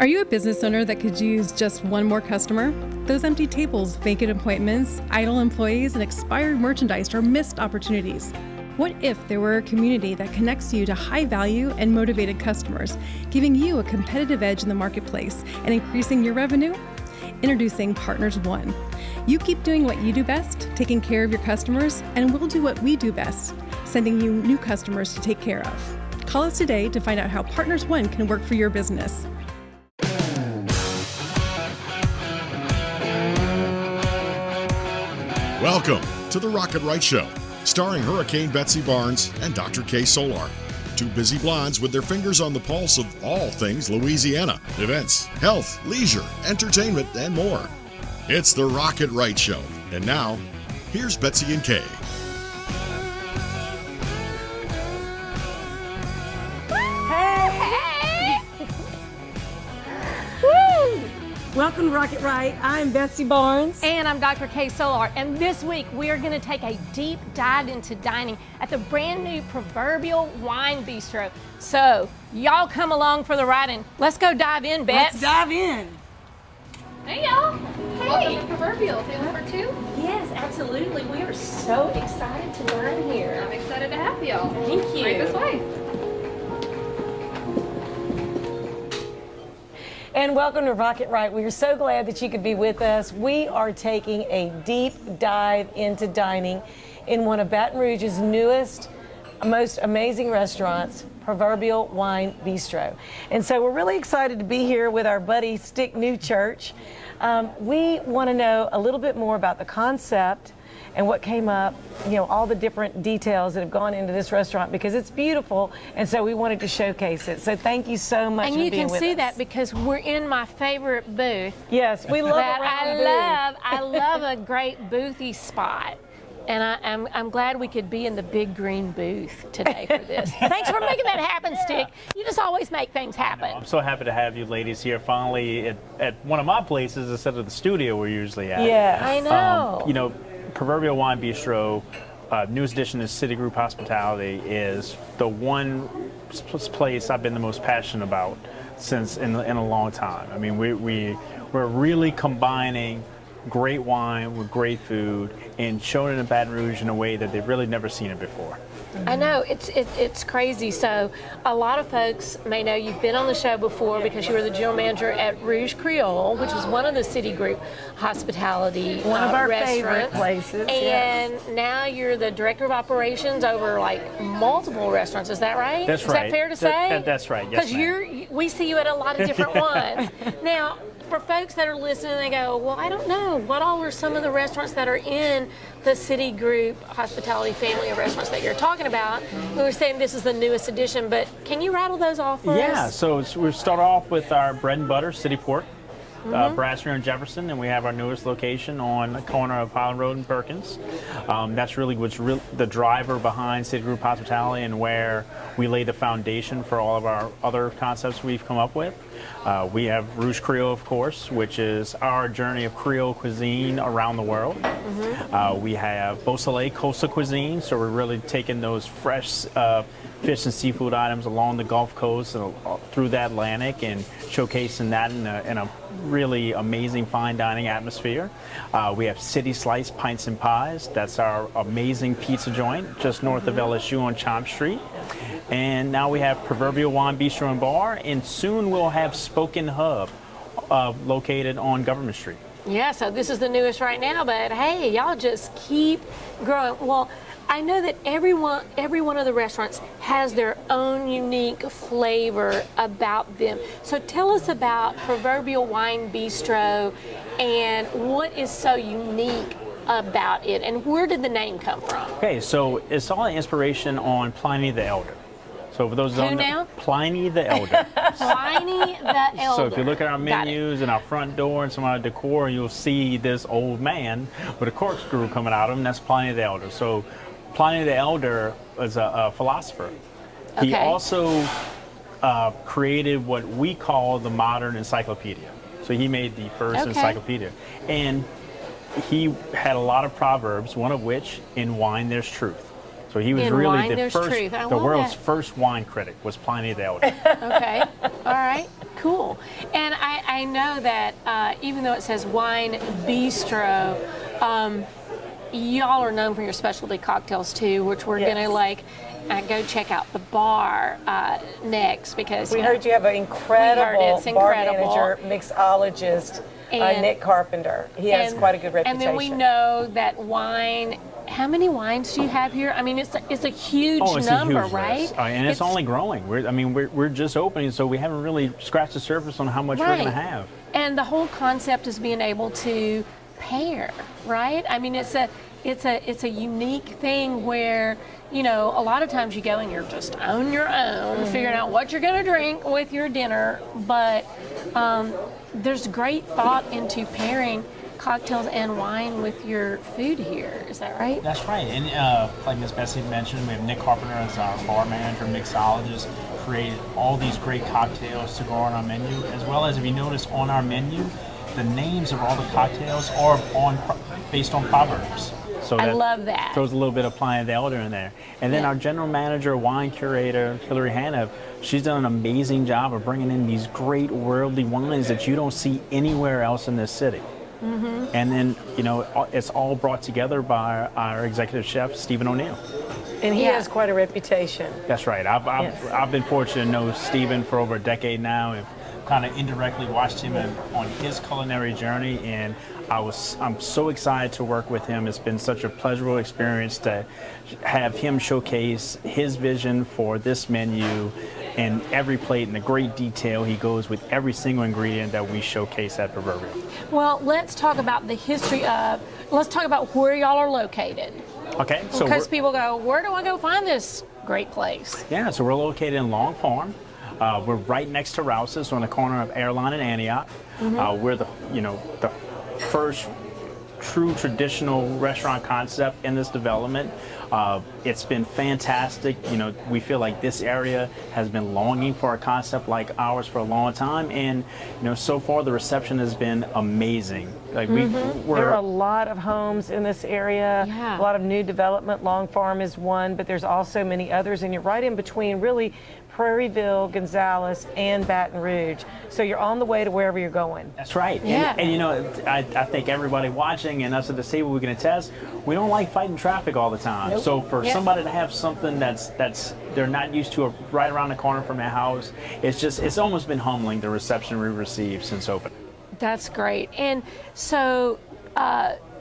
Are you a business owner that could use just one more customer? Those empty tables, vacant appointments, idle employees, and expired merchandise are missed opportunities. What if there were a community that connects you to high-value and motivated customers, giving you a competitive edge in the marketplace and increasing your revenue? Introducing Partners One. You keep doing what you do best, taking care of your customers, and we'll do what we do best, sending you new customers to take care of. Call us today to find out how Partners One can work for your business. Welcome to the Rocket Right Show, starring Hurricane Betsy Barnes and Dr. K. Solar. Two busy blondes with their fingers on the pulse of all things Louisiana. Events, health, leisure, entertainment, and more. It's the Rocket Right Show. And now, here's Betsy and Kay. Welcome to Rocket Right. I'm Betsy Barnes. And I'm Dr. K. Solar. And this week we are going to take a deep dive into dining at the brand new Proverbial Wine Bistro. So y'all come along for the ride and let's go dive in, Bets. Let's dive in. Hey y'all. Hey. Welcome to Proverbial. Feeling for two? Yes, absolutely. We are so excited to dine here. I'm excited to have y'all. Thank you. Right this way. And welcome to Rocket Right. We are so glad that you could be with us. We are taking a deep dive into dining in one of Baton Rouge's newest, most amazing restaurants, Proverbial Wine Bistro. And so we're really excited to be here with our buddy Stick Newchurch. We want to know a little bit more about the concept and what came up, you know, all the different details that have gone into this restaurant because it's beautiful, and so we wanted to showcase it. So thank you so much for being with us. And you can see that because we're in my favorite booth. Yes, we love that around I love a great boothy spot. And I'm glad we could be in the big green booth today for this. Thanks for making that happen, Stick. You just always make things happen. I'm so happy to have you ladies here finally at one of my places instead of the studio we're usually at. Yeah, I know. You know, Proverbial Wine Bistro, newest addition to Citigroup Hospitality, is the one place I've been the most passionate about since in a long time. I mean, we're really combining great wine with great food and showing it in Baton Rouge in a way that they've really never seen it before. I know, it's crazy. So a lot of folks may know you've been on the show before because you were the general manager at Rouge Creole, which is one of the Citigroup hospitality one of our restaurants. favorite places. And now you're the director of operations over like multiple restaurants. Is that right? That's right. right. Is that fair to say? That's right. Yes, because we see you at a lot of different ones. Now, for folks that are listening, they go, well, I don't know. What all are some of the restaurants that are in the Citigroup hospitality family of restaurants that you're talking about? We were saying this is the newest addition, but can you rattle those off for us? Yeah, so we start off with our bread and butter, City Pork, Brasserie and Jefferson, and we have our newest location on the corner of Highland Road and Perkins. That's really what's the driver behind Citigroup Hospitality and where we lay the foundation for all of our other concepts we've come up with. We have Rouge Creole, of course, which is our journey of Creole cuisine around the world. We have Beausoleil Coastal Cuisine, so we're really taking those fresh fish and seafood items along the Gulf Coast and through the Atlantic and showcasing that in a really amazing fine dining atmosphere. We have City Slice Pints and Pies. That's our amazing pizza joint just north of LSU on Chomp Street. And now we have Proverbial Wine Bistro and Bar, and soon we'll have Spoken Hub located on Government Street. Yeah, so this is the newest right now, but hey, y'all just keep growing. Well, I know that every one of the restaurants has their own unique flavor about them. So tell us about Proverbial Wine Bistro and what is so unique about it, and where did the name come from? Okay, so it's all an inspiration on Pliny the Elder. So for those who don't know, Pliny the Elder. Pliny the Elder. So if you look at our menus and our front door and some of our decor, you'll see this old man with a corkscrew coming out of him. That's Pliny the Elder. So Pliny the Elder was a philosopher. Okay. He also created what we call the modern encyclopedia. So he made the first encyclopedia. And he had a lot of proverbs, one of which, in wine there's truth. So he was In really wine, the there's first, truth. I the love world's that. first wine critic was Pliny the Elder. Okay. All right. Cool. And I know that even though it says wine bistro, y'all are known for your specialty cocktails too, which we're Yes. gonna go check out the bar next because We heard you have an incredible it's bar incredible. manager, mixologist, And- Nick Carpenter. He has quite a good reputation. And then we know that wine. How many wines do you have here? I mean, it's a huge Oh, it's number, a huge right? list. And it's only growing. We're just opening, so we haven't really scratched the surface on how much we're going to have. And the whole concept is being able to pair, right? I mean, it's a unique thing where, you know, a lot of times you go and you're just on your own, figuring out what you're going to drink with your dinner, but there's great thought into pairing cocktails and wine with your food here. Is that right? That's right. And like Ms. Bessie mentioned, we have Nick Carpenter as our bar manager, mixologist, created all these great cocktails to go on our menu, as well as, if you notice on our menu, the names of all the cocktails are based on Proverbs. So I love that. Throws a little bit of Pliny the Elder in there. And then Yeah. our general manager, wine curator, Hilary Haniff, she's done an amazing job of bringing in these great worldly wines that you don't see anywhere else in this city. Mm-hmm. And then, you know, it's all brought together by our executive chef, Stephen O'Neill. And he Yeah. has quite a reputation. That's right. I've been fortunate to know Stephen for over a decade now, and kind of indirectly watched him on his culinary journey, and I'm so excited to work with him. It's been such a pleasurable experience to have him showcase his vision for this menu and every plate, and the great detail he goes with every single ingredient that we showcase at Proverbial. Well, let's talk about the history of, let's talk about where y'all are located. Okay, so Because people go, where do I go find this great place? so we're located in Long Farm. We're right next to Rouse's on the corner of Airline and Antioch. We're the first true traditional restaurant concept in this development. It's been fantastic. You know, we feel like this area has been longing for a concept like ours for a long time, and you know, so far the reception has been amazing. Like There are a lot of homes in this area, Yeah. a lot of new development. Long Farm is one, but there's also many others, and you're right in between, really, Prairieville, Gonzales, and Baton Rouge. So you're on the way to wherever you're going. That's right. Yeah. And you know, I think everybody watching and us at the table, we can attest, we don't like fighting traffic all the time. Nope. So for Yeah. somebody to have something that's they're not used to right around the corner from their house, it's almost been humbling, the reception we've received since opening. That's great. And so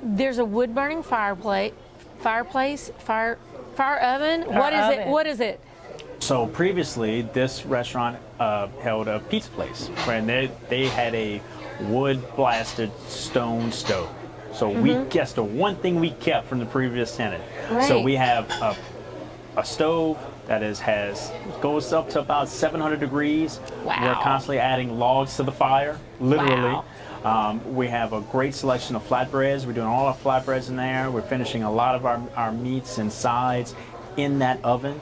there's a wood burning fire oven. What is it? So previously, this restaurant held a pizza place, where they had a wood-blasted stone stove. So that's the one thing we kept from the previous tenant. So Right. we have a stove that goes up to about 700 degrees. Wow. We're constantly adding logs to the fire, literally. Wow. We have a great selection of flatbreads. We're doing all our flatbreads in there. We're finishing a lot of our meats and sides in that oven,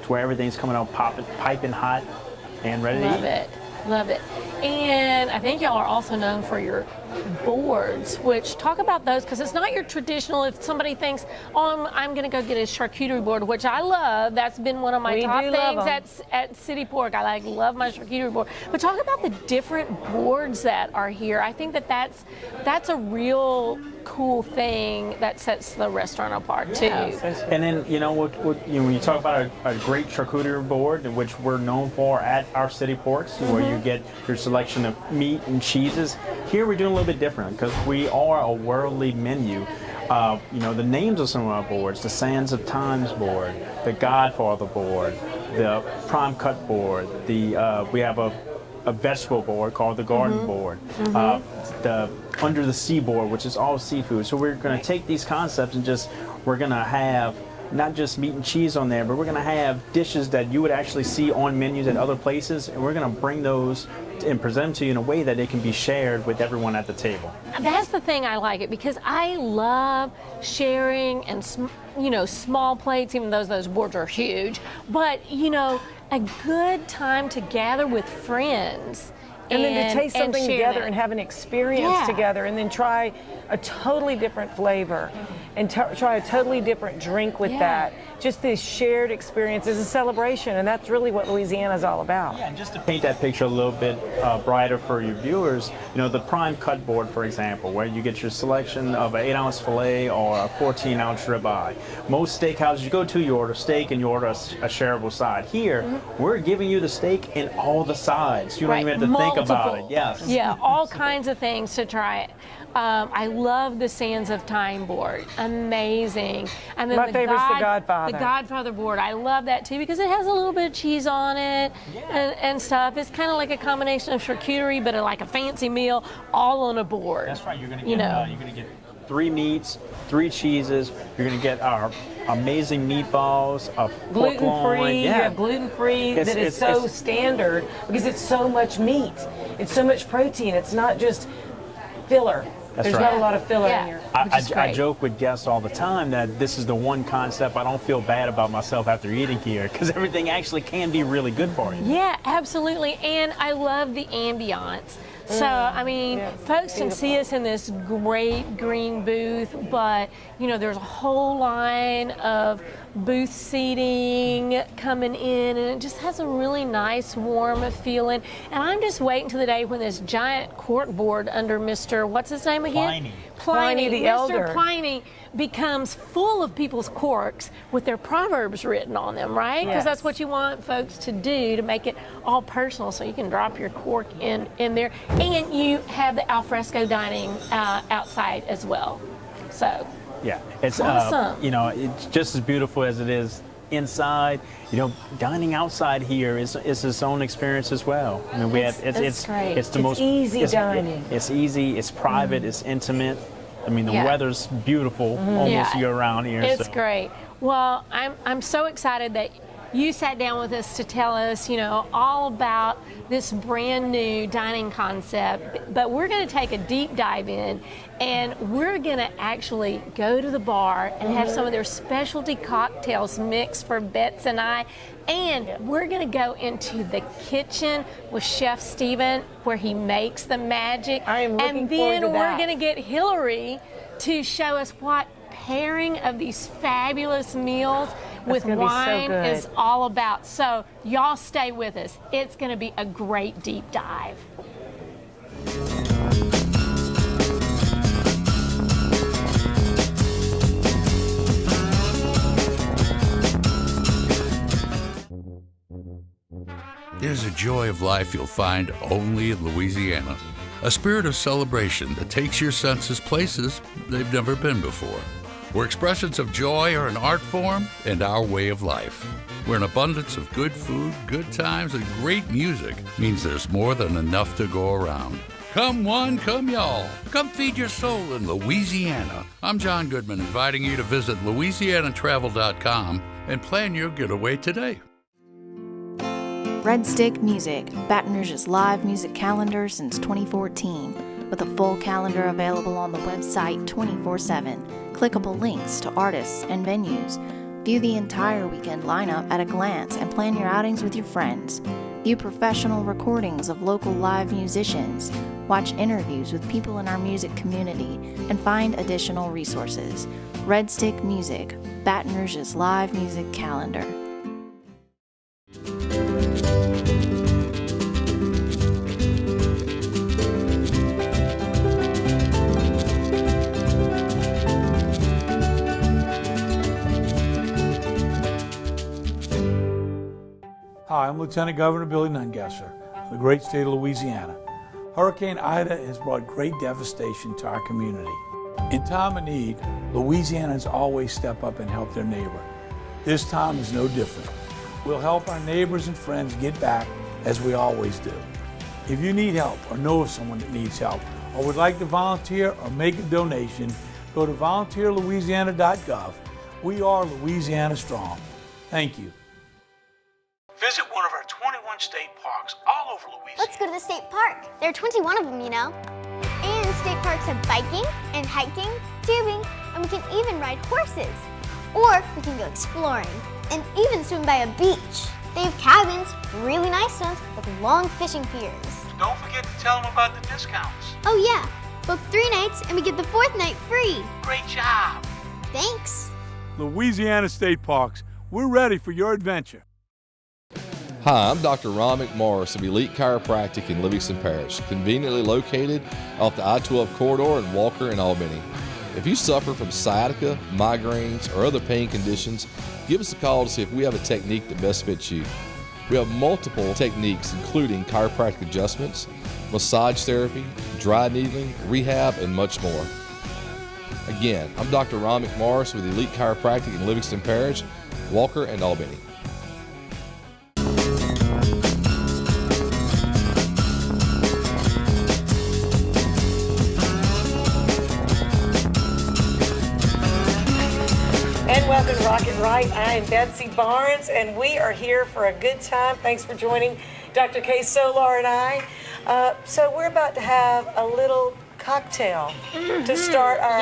to where everything's coming out piping hot and ready to Love eat. it. Love it. And I think y'all are also known for your boards, which talk about those, because it's not your traditional, if somebody thinks, oh, I'm going to go get a charcuterie board, which I love. That's been one of my We top do love things at City Pork. I love my charcuterie board. But talk about the different boards that are here. I think that's a real cool thing that sets the restaurant apart too. And then, you know, when you talk about a great charcuterie board, which we're known for at our City Porks, where you get your selection of meat and cheeses, here we're doing a little bit different, because we are a worldly menu. You know, the names of some of our boards: the Sands of Thyme's board, the Godfather Board, the Prime Cut board. We have a vegetable board called the Garden Board, the Under the Sea board, which is all seafood. So we're going to take these concepts and we're going to have not just meat and cheese on there, but we're going to have dishes that you would actually see on menus at other places, and we're going to bring those and present them to you in a way that they can be shared with everyone at the table. That's the thing I like it, because I love sharing and small plates, even though those boards are huge. But a good time to gather with friends And then to taste something share together that. and have an experience together, and then try a totally different flavor and try a totally different drink with that. Just this shared experience is a celebration, and that's really what Louisiana is all about. Yeah, and just to paint that picture a little bit brighter for your viewers, the prime cut board, for example, where you get your selection of an 8-ounce filet or a 14-ounce ribeye. Most steakhouses you go to, you order steak and you order a shareable side. Here, we're giving you the steak and all the sides. You don't even have to think about it. Yes. Yeah, all kinds of things to try it. I love the Sands of Thyme board. Amazing. And then My favorite's the Godfather. The Godfather board. I love that too because it has a little bit of cheese on it and stuff. It's kind of like a combination of charcuterie, but like a fancy meal, all on a board. That's right. You're going to get 3 meats, 3 cheeses. You're going to get our amazing meatballs, Gluten-free. You have gluten-free. That is so standard because it's so much meat. It's so much protein. It's not just filler. There's not a lot of filler in here. I joke with guests all the time that this is the one concept I don't feel bad about myself after eating here because everything actually can be really good for you. Yeah, absolutely. And I love the ambiance. So, I mean, folks can see us in this great green booth, but, there's a whole line of booth seating coming in, and it just has a really nice, warm feeling. And I'm just waiting to the day when this giant cork board under Mr. What's his name again? Pliny the Elder. Mr. Pliny becomes full of people's corks with their proverbs written on them, right? Because that's what you want folks to do to make it all personal, so you can drop your cork in there. And you have the alfresco dining outside as well. So it's awesome. It's just as beautiful as it is inside. Dining outside here is its own experience as well. I mean, it's the most easy dining. It's easy. It's private. It's intimate. I mean, the weather's beautiful almost year round here. It's great. Well, I'm so excited that you sat down with us to tell us, all about this brand new dining concept. But we're going to take a deep dive in, and we're going to actually go to the bar and have some of their specialty cocktails mixed for Bets and I. And we're going to go into the kitchen with Chef Steven, where he makes the magic. I am looking and forward then to that. we're going to get Hilary to show us what pairing of these fabulous meals with wine is all about. So y'all stay with us. It's going to be a great deep dive. There's a joy of life you'll find only in Louisiana. A spirit of celebration that takes your senses places they've never been before. Where expressions of joy are an art form and our way of life. Where an abundance of good food, good times, and great music means there's more than enough to go around. Come one, come y'all. Come feed your soul in Louisiana. I'm John Goodman, inviting you to visit LouisianaTravel.com and plan your getaway today. Red Stick Music, Baton Rouge's live music calendar since 2014, with a full calendar available on the website 24/7. Clickable links to artists and venues. View the entire weekend lineup at a glance and plan your outings with your friends. View professional recordings of local live musicians. Watch interviews with people in our music community and find additional resources. Red Stick Music, Baton Rouge's live music calendar. Hi, I'm Lieutenant Governor Billy Nungesser of the great state of Louisiana. Hurricane Ida has brought great devastation to our community. In time of need, Louisianans always step up and help their neighbor. This time is no different. We'll help our neighbors and friends get back as we always do. If you need help or know of someone that needs help or would like to volunteer or make a donation, go to volunteerlouisiana.gov. We are Louisiana Strong. Thank you. Visit one of our 21 state parks all over Louisiana. Let's go to the state park. There are 21 of them, you know. And state parks have biking and hiking, tubing, and we can even ride horses. Or we can go exploring and even swim by a beach. They have cabins, really nice ones, with long fishing piers. don't forget to tell them about the discounts. Oh yeah, book 3 nights and we get the 4th night free. Great job. Thanks. Louisiana State Parks, we're ready for your adventure. Hi, I'm Dr. Ron McMorris of Elite Chiropractic in Livingston Parish, conveniently located off the I-12 corridor in Walker and Albany. If you suffer from sciatica, migraines, or other pain conditions, give us a call to see if we have a technique that best fits you. We have multiple techniques including chiropractic adjustments, massage therapy, dry needling, rehab, and much more. Again, I'm Dr. Ron McMorris with Elite Chiropractic in Livingston Parish, Walker, and Albany. And welcome to Rock It Right. I am Betsy Barnes, and we are here for a good time. Thanks for joining Dr. K. Solar and I. So we're about to have a little cocktail to start our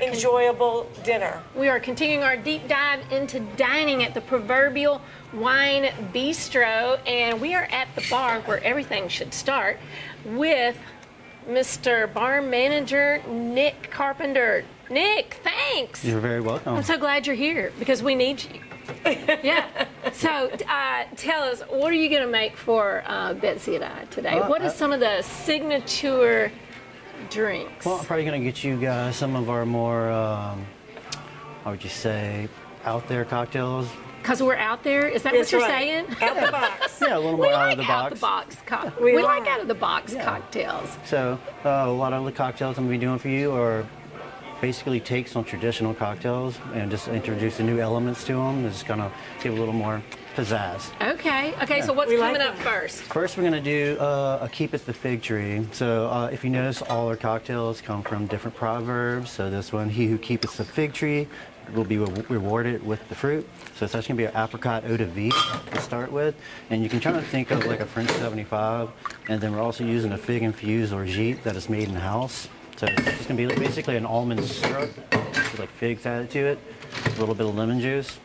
enjoyable dinner. We are continuing our deep dive into dining at the Proverbial Wine Bistro, and we are at the bar where everything should start with Mr. Bar Manager Nick Carpenter. Nick, thanks. You're very welcome. I'm so glad you're here because we need you. Yeah. So tell us, what are you going to make for Betsy and I today? What is some of the signature drinks? Well, I'm probably going to get you guys some of our more, how would you say, out there cocktails. Because we're out there? Is that what you're saying? Out the box. Yeah, a little more out of the box. We like out of the box cocktails. So a lot of the cocktails I'm going to be doing for you are basically takes on traditional cocktails and just introduce new elements to them. Just kind of give a little more pizzazz. Okay, so what's coming up first? First, we're going to do a Keepeth the Fig Tree. So if you notice, all our cocktails come from different proverbs. So this one, he who keepeth the fig tree will be rewarded with the fruit. So it's actually going to be an apricot eau de vie to start with. And you can try to think of like a French 75. And then we're also using a fig infused or gîte that is made in-house. So it's just going to be basically an almond syrup with like figs added to it, a little bit of lemon juice.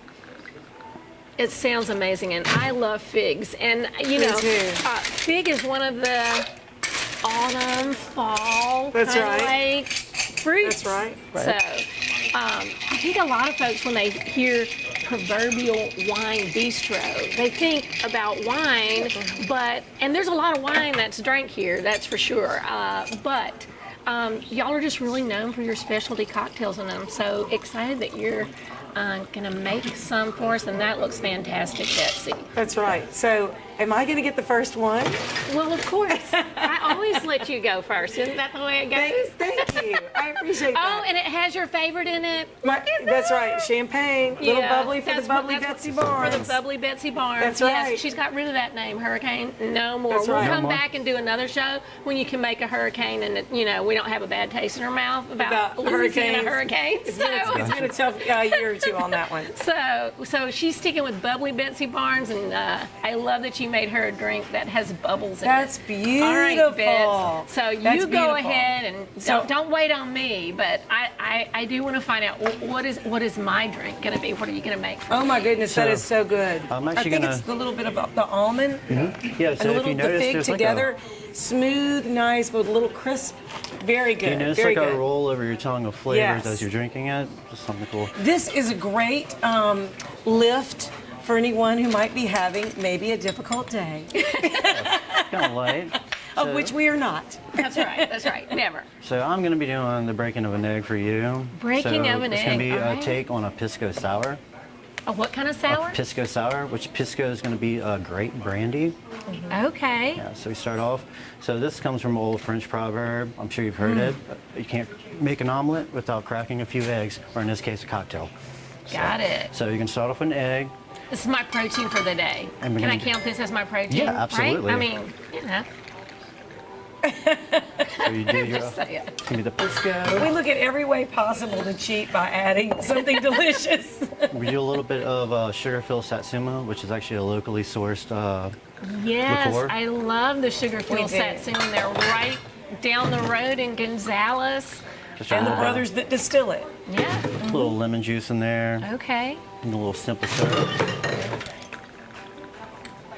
It sounds amazing, and I love figs. And you know, fig is one of the autumn, fall like fruits. That's right. So I think a lot of folks, when they hear Proverbial Wine Bistro, they think about wine, and there's a lot of wine that's drank here, that's for sure. But y'all are just really known for your specialty cocktails, and I'm so excited that you're going to make some for us, and that looks fantastic, Betsy. That's right. So, am I going to get the first one? Well, of course. I always let you go first. Isn't that the way it goes? Thank you. I appreciate that. Oh, and it has your favorite in it? That's right. Champagne. Little bubbly for the bubbly Betsy Barnes. For the bubbly Betsy Barnes. That's right. Yes, she's got rid of that name, Hurricane. No more. That's right. We'll come back and do another show when you can make a hurricane and, we don't have a bad taste in our mouth about Louisiana hurricanes. It's been a tough year or two on that one. So she's sticking with bubbly Betsy Barnes, and I love that you made her a drink that has bubbles in it. That's beautiful. All right, Bets. So you go ahead and don't wait on me, but I do want to find out what is my drink going to be? What are you going to make for me? Oh my goodness, that is so good. I think it's the little bit of the almond Yeah, so and if you notice, the fig together. Smooth, nice, with a little crisp. Very good. You notice very like good. a roll over your tongue of flavors as you're drinking it? Just something cool. This is a great lift for anyone who might be having maybe a difficult day. Kind of light. Of which we are not. That's right. Never. So I'm going to be doing the breaking of an egg for you. Breaking of an egg. It's going to be all a take on a pisco sour. A what kind of sour? A pisco sour, which pisco is going to be a grape brandy. Okay. Yeah, so we start off. So this comes from an old French proverb. I'm sure you've heard it. You can't make an omelet without cracking a few eggs, or in this case, a cocktail. Got it. So you can start off with an egg. This is my protein for the day. Can I count this as my protein? Yeah, absolutely. Right? I mean, So you do your, it's going to be the pisco. We look at every way possible to cheat by adding something delicious. We do a little bit of sugar-filled satsuma, which is actually a locally sourced liqueur. I love the sugar-filled satsuma. They're right down the road in Gonzales. And the brothers that distill it. Yeah. A little lemon juice in there. Okay. And a little simple syrup.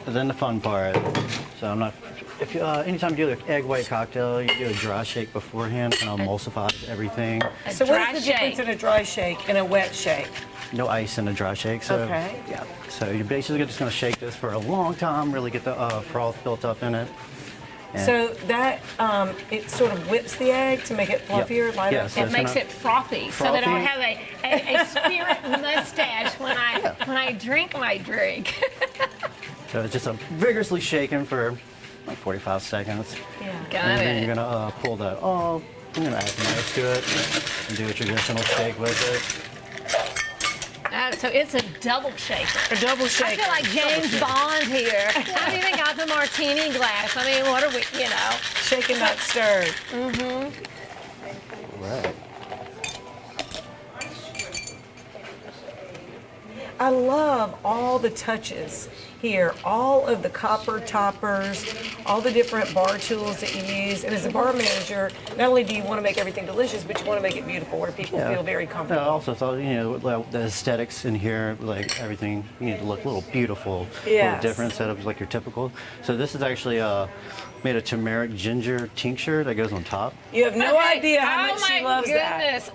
And then the fun part. So I'm not If anytime you do an egg white cocktail, you do a dry shake beforehand, kind of emulsifies everything. So what is the difference in a dry shake and a wet shake? No ice in a dry shake. So, okay. Yeah. So you're basically just going to shake this for a long time, really get the froth built up in it. And so that it sort of whips the egg to make it fluffier, lighter. Yeah, so it makes it frothy, so that I'll have a spirit mustache when I drink my drink. So it's just vigorously shaken for like 45 seconds. Yeah. And then you're gonna pull that off. You're gonna add some ice to it and do a traditional shake with it. So it's a double shaker. A double shaker. I feel like James Bond here. I've even got the martini glass. I mean, what are we, you know? Shaken, not stirred. Mm-hmm. Right. I love all the touches here, all of the copper toppers, all the different bar tools that you use. And as a bar manager, not only do you want to make everything delicious, but you want to make it beautiful where people feel very comfortable. I also thought, you know, the aesthetics in here, like everything, you need to look a little beautiful, a little different instead of like your typical. So this is actually made a turmeric ginger tincture that goes on top. You have no idea how much she loves that.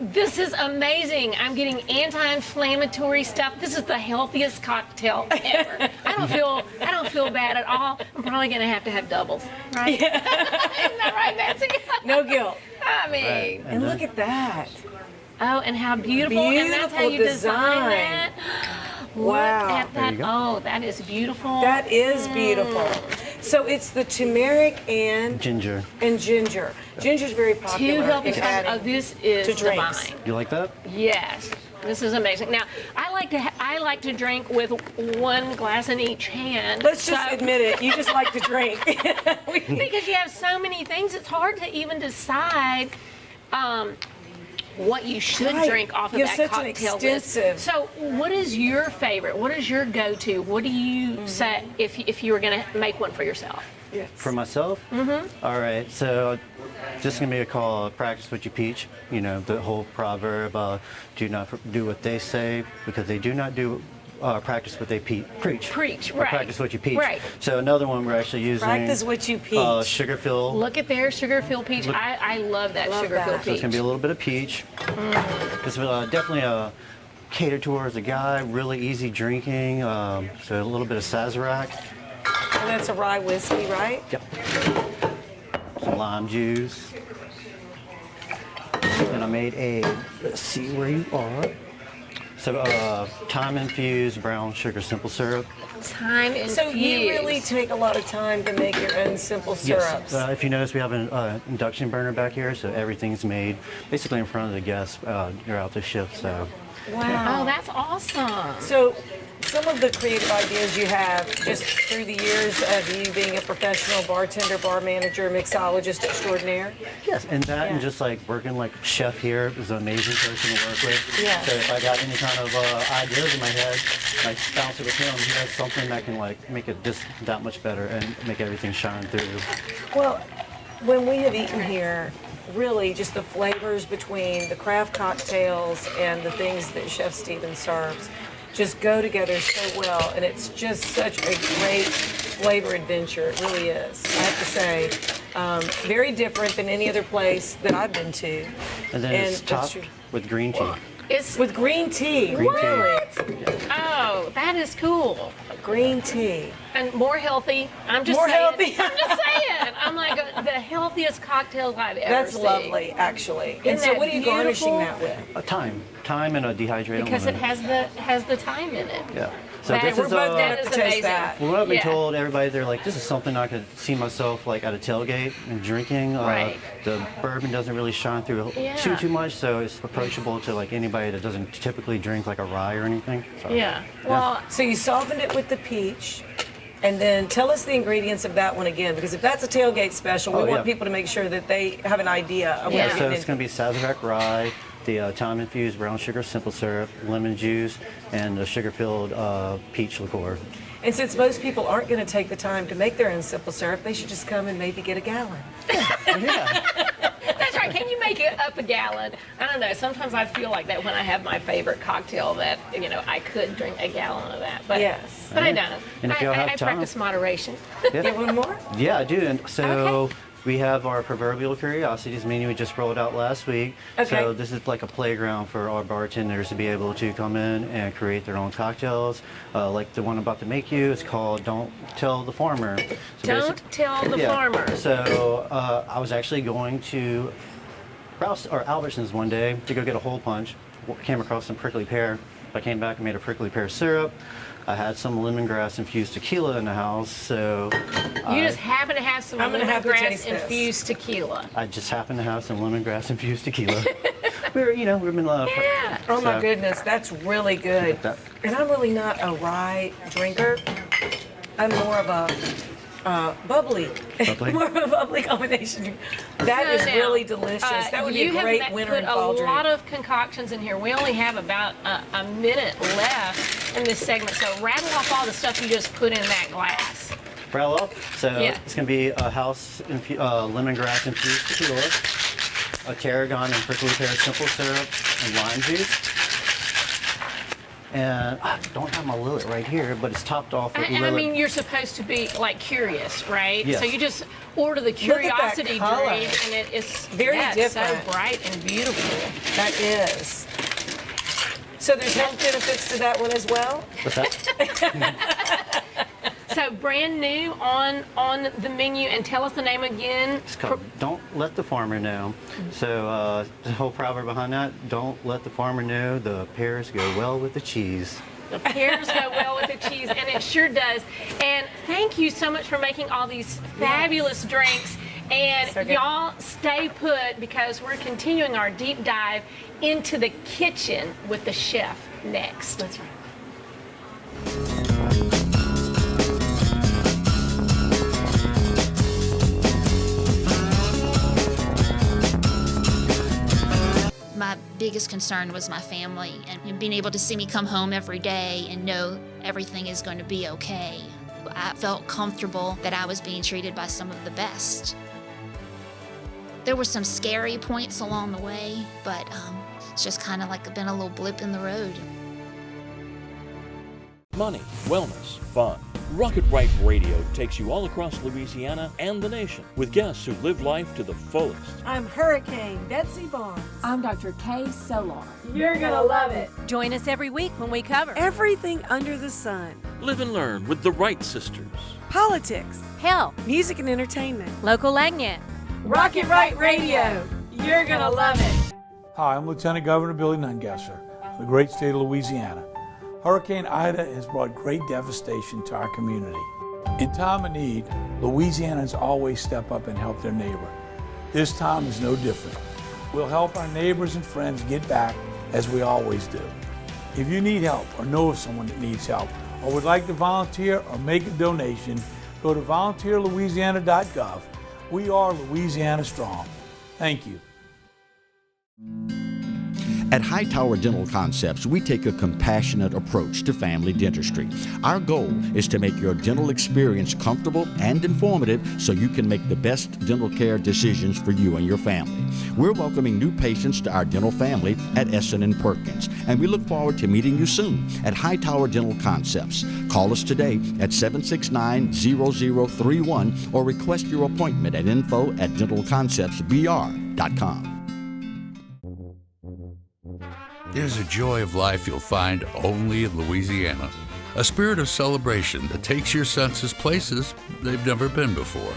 This is amazing. I'm getting anti-inflammatory stuff. This is the healthiest cocktail ever. I don't feel bad at all. I'm probably going to have doubles, right? Yeah. Isn't that right, Betsy? No guilt. I mean, Right. And look at that. Oh, and how beautiful. And that's how you design that. Wow. Look at that. Oh, that is beautiful. That is beautiful. So it's the turmeric and ginger. Ginger's very popular. Two healthy kinds. Oh, this is to divine. drinks. You like that? Yes. This is amazing. Now, I like to drink with one glass in each hand. Let's just admit it. You just like to drink. Because you have so many things, it's hard to even decide what you should drink off of that cocktail list. So, what is your favorite? What is your go-to? What do you say if you were going to make one for yourself? Yes. For myself? Mm-hmm. All right, so this is going to be a call, practice what you preach. You know, the whole proverb, do not do what they say, because they do not do practice what they preach. Preach, Or right. practice what you preach. Right. So another one we're actually using. Practice what you peach. Sugar-filled. Look at their sugar-filled peach. I love that sugar-filled peach. So it's going to be a little bit of peach. This is definitely catered towards a guy, really easy drinking. So a little bit of Sazerac. And that's a rye whiskey, right? Yep. Some lime juice. And I made let's see where you are. So thyme infused brown sugar simple syrup. Thyme infused. So you really take a lot of time to make your own simple syrups. Yes. If you notice, we have an induction burner back here, so everything's made basically in front of the guests throughout the shift. So. Wow. Oh, that's awesome. So some of the creative ideas you have just through the years of you being a professional bartender, bar manager, mixologist extraordinaire? Yes, and that and just like working like chef here is an amazing person to work with. Yeah. So if I got any kind of ideas in my head, I bounce it with him. He has something that can like make it just that much better and make everything shine through. Well, when we have eaten here, really just the flavors between the craft cocktails and the things that Chef Steven serves just go together so well, and it's just such a great flavor adventure. It really is. I have to say, very different than any other place that I've been to. And then it's topped with green tea. It's with green tea. Green What? tea. Oh, that is cool. Green tea. And more healthy. I'm just More saying. healthy. I'm just saying. I'm like the healthiest cocktails I've ever That's seen. lovely, actually. Isn't And so that what are you garnishing beautiful? that with? Thyme and a dehydrated Because lemon. it has the thyme in it. Yeah. So That- this we're is both gonna have to taste amazing. that. From what I've been Yeah. told, everybody, they're like, this is something I could see myself like at a tailgate and drinking. Right. The bourbon doesn't really shine through Yeah. too much, so it's approachable to like anybody that doesn't typically drink like a rye or anything. So, Yeah. Well, So you softened it with the peach, and then tell us the ingredients of that one again, because if that's a tailgate special, we want people to make sure that they have an idea of what Yeah, they're so getting it's going to be Sazerac rye, the thyme-infused brown sugar simple syrup, lemon juice, and the sugar-filled peach liqueur. And since most people aren't going to take the time to make their own simple syrup, they should just come and maybe get a gallon. that's right. Can you make it up a gallon? I don't know. Sometimes I feel like that when I have my favorite cocktail that, I could drink a gallon of that. But, yes. But I don't. And if y'all have I time. practice moderation. Yeah. Get one more? Yeah, I do. And so Okay. we have our Proverbial Curiosities menu we just rolled out last week. Okay. So this is like a playground for our bartenders to be able to come in and create their own cocktails. Like the one I'm about to make you, it's called Don't Tell the Farmer. So Don't tell the farmer. So I was actually going to Ralph's or Albertsons one day to go get a hole punch. Came across some prickly pear. I came back and made a prickly pear syrup. I had some lemongrass infused tequila in the house, so You just happen to have some I'm gonna have to lemongrass taste this. infused tequila. I just happened to have some lemongrass infused tequila. we've been Yeah. Oh my so- goodness, that's really good. That- And I'm really not a rye drinker. I'm more of a bubbly. Bubbly? More of a bubbly combination. That is So now, really delicious. That would be a great winter and fall put a drink. lot of concoctions in here. We only have about a minute left in this segment, so rattle off all the stuff you just put in that glass. Rattle up. So Yeah. it's going to be a house lemongrass infused tequila, a tarragon and prickly pear simple syrup, and lime juice. And I don't have my Lillet right here, but it's topped off with And I Lillet. mean, you're supposed to be like curious, right? Yes. So you just order the Look at that curiosity color. drink, and it's Very different. so bright and beautiful. That is. So there's health benefits to that one as well? What's that? So brand new on the menu, and tell us the name again. It's called Don't Let the Farmer Know. So the whole proverb behind that, don't let the farmer know the pears go well with the cheese. The pears go well with the cheese, and it sure does. And thank you so much for making all these fabulous drinks. And So good. y'all stay put because we're continuing our deep dive into the kitchen with the chef next. That's right. My biggest concern was my family and being able to see me come home every day and know everything is going to be okay. I felt comfortable that I was being treated by some of the best. There were some scary points along the way, but it's just kind of like been a little blip in the road. Money, wellness, fun. Rocket Right Radio takes you all across Louisiana and the nation with guests who live life to the fullest. I'm Hurricane Betsy Barnes. I'm Dr. Kay Solar. You're gonna love it. Join us every week when we cover Everything under the sun. Live and learn with the Wright sisters. Politics, health, music and entertainment. local agnet. Rocket Right Radio. You're gonna love it. Hi, I'm Lieutenant Governor Billy Nungesser of the great state of Louisiana. Hurricane Ida has brought great devastation to our community. In time of need, Louisianans always step up and help their neighbor. This time is no different. We'll help our neighbors and friends get back as we always do. If you need help or know of someone that needs help or would like to volunteer or make a donation, go to volunteerlouisiana.gov. We are Louisiana Strong. Thank you. At Hightower Dental Concepts, we take a compassionate approach to family dentistry. Our goal is to make your dental experience comfortable and informative so you can make the best dental care decisions for you and your family. We're welcoming new patients to our dental family at Essen & Perkins, and we look forward to meeting you soon at Hightower Dental Concepts. Call us today at 769-0031 or request your appointment at info@dentalconceptsbr.com. There's a joy of life you'll find only in Louisiana. A spirit of celebration that takes your senses places they've never been before.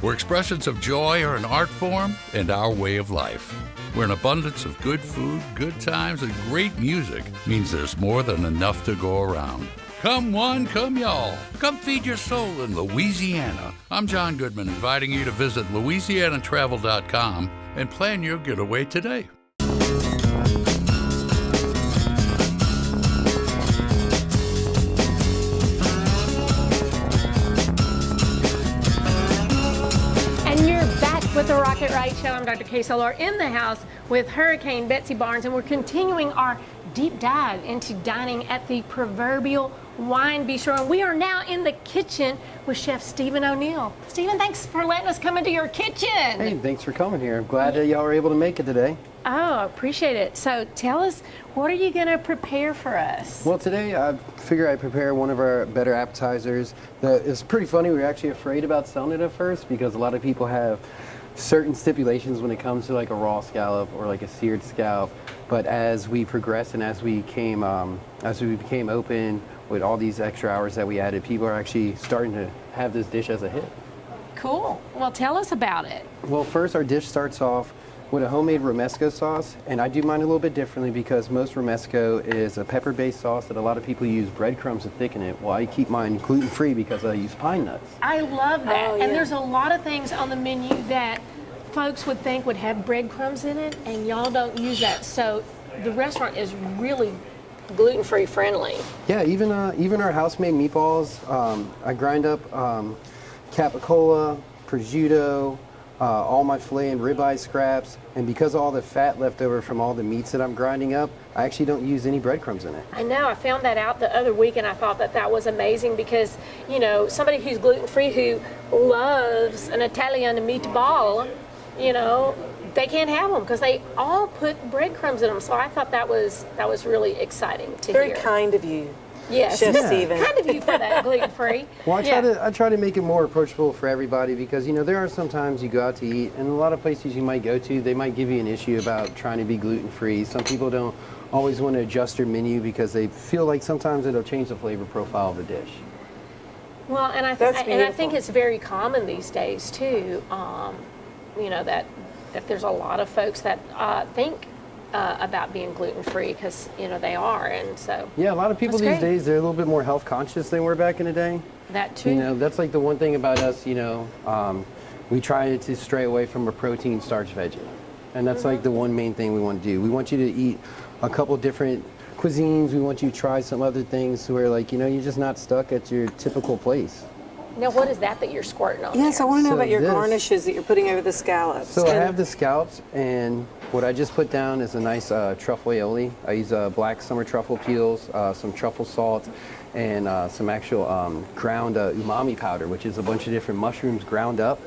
Where expressions of joy are an art form and our way of life. Where an abundance of good food, good times, and great music means there's more than enough to go around. Come one, come y'all. Come feed your soul in Louisiana. I'm John Goodman, inviting you to visit LouisianaTravel.com and plan your getaway today. With the Rocket Right Show, I'm Dr. Kay Solar in the house with Hurricane Betsy Barnes, and we're continuing our deep dive into dining at the Proverbial Wine Bistro, and we are now in the kitchen with Chef Stephen O'Neill. Stephen, thanks for letting us come into your kitchen. Hey, thanks for coming here. I'm glad that y'all were able to make it today. Oh, appreciate it. So tell us, what are you going to prepare for us? Well, today I figure I'd prepare one of our better appetizers. It's pretty funny. We were actually afraid about selling it at first because a lot of people have certain stipulations when it comes to like a raw scallop or like a seared scallop. But as we progressed and as we became open with all these extra hours that we added, people are actually starting to have this dish as a hit. Cool. Well, tell us about it. Well, first our dish starts off with a homemade Romesco sauce, and I do mine a little bit differently because most Romesco is a pepper-based sauce that a lot of people use breadcrumbs to thicken it. Well, I keep mine gluten-free because I use pine nuts. I love that. Oh, And yeah. there's a lot of things on the menu that folks would think would have breadcrumbs in it, and y'all don't use that. So the restaurant is really gluten-free friendly. Yeah, even our house-made meatballs, I grind up capicola, prosciutto, all my filet and ribeye scraps, and because of all the fat left over from all the meats that I'm grinding up, I actually don't use any breadcrumbs in it. I know, I found that out the other week and I thought that was amazing because, you know, somebody who's gluten-free who loves an Italian meatball, you know, they can't have them because they all put breadcrumbs in them. So I thought that was really exciting to Very hear. kind of you. Yes, Chef Stephen. Kind of you for that gluten-free. Well, I try to make it more approachable for everybody because, you know, there are some times you go out to eat and a lot of places you might go to, they might give you an issue about trying to be gluten-free. Some people don't always want to adjust their menu because they feel like sometimes it'll change the flavor profile of the dish. Well, and I think it's very common these days too. You know that there's a lot of folks that think about being gluten-free because, you know, they are, and so. Yeah, a lot of people these days, they're a little bit more health conscious than we were back in the day. That too. You know, that's like the one thing about us, you know, we try to stray away from a protein starch veggie. And that's like the one main thing we want to do. We want you to eat a couple different cuisines. We want you to try some other things where, like, you know, you're just not stuck at your typical place. Now, what is that you're squirting on? Yes, there? I want to know So about your this- garnishes that you're putting over the scallops. So I have the scallops, and what I just put down is a nice truffle aioli. I use black summer truffle peels, some truffle salt, and some actual ground umami powder, which is a bunch of different mushrooms ground up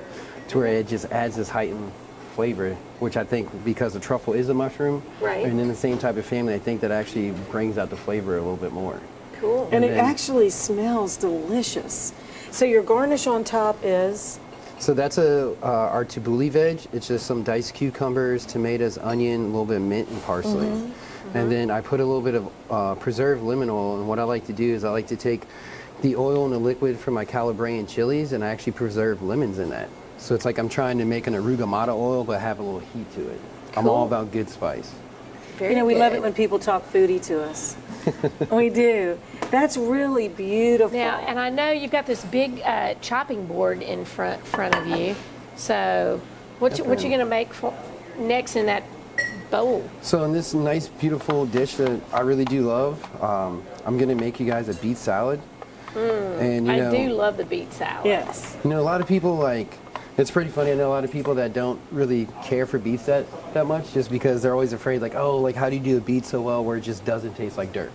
to where it just adds this heightened flavor, which I think because the truffle is a mushroom, Right. and in the same type of family, I think that actually brings out the flavor a little bit more. Cool. And it actually smells delicious. So your garnish on top is? So that's our tabbouleh veg. It's just some diced cucumbers, tomatoes, onion, a little bit of mint and parsley. And then I put a little bit of preserved lemon oil, and what I like to do is I like to take the oil and the liquid from my Calabrian chilies and I actually preserve lemons in that. So it's like I'm trying to make an arugamato oil but have a little heat to it. I'm all about good spice. You know, we love it when people talk foodie to us. We do. That's really beautiful. Now, and I know you've got this big chopping board in front of you. So, what you going to make next in that bowl? So in this nice, beautiful dish that I really do love, I'm going to make you guys a beet salad. And I do love the beet salad. Yes. You know, a lot of people it's pretty funny. I know a lot of people that don't really care for beets that much just because they're always afraid, like, oh, like, how do you do a beet so well where it just doesn't taste like dirt?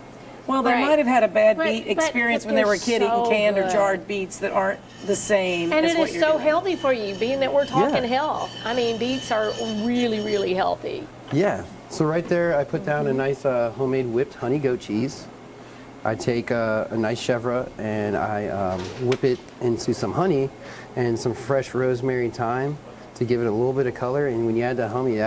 Well, they might have had a bad But- beet but experience when they were a kid they're eating so canned or good. jarred beets that aren't the same And as it what is you're so doing. healthy for you, being that we're talking Yeah. health. I mean, beets are really, really healthy. Yeah. So right there, I put down a nice homemade whipped honey goat cheese. I take a nice chevre and I whip it into some honey and some fresh rosemary and thyme to give it a little bit of color. And when you add the honey,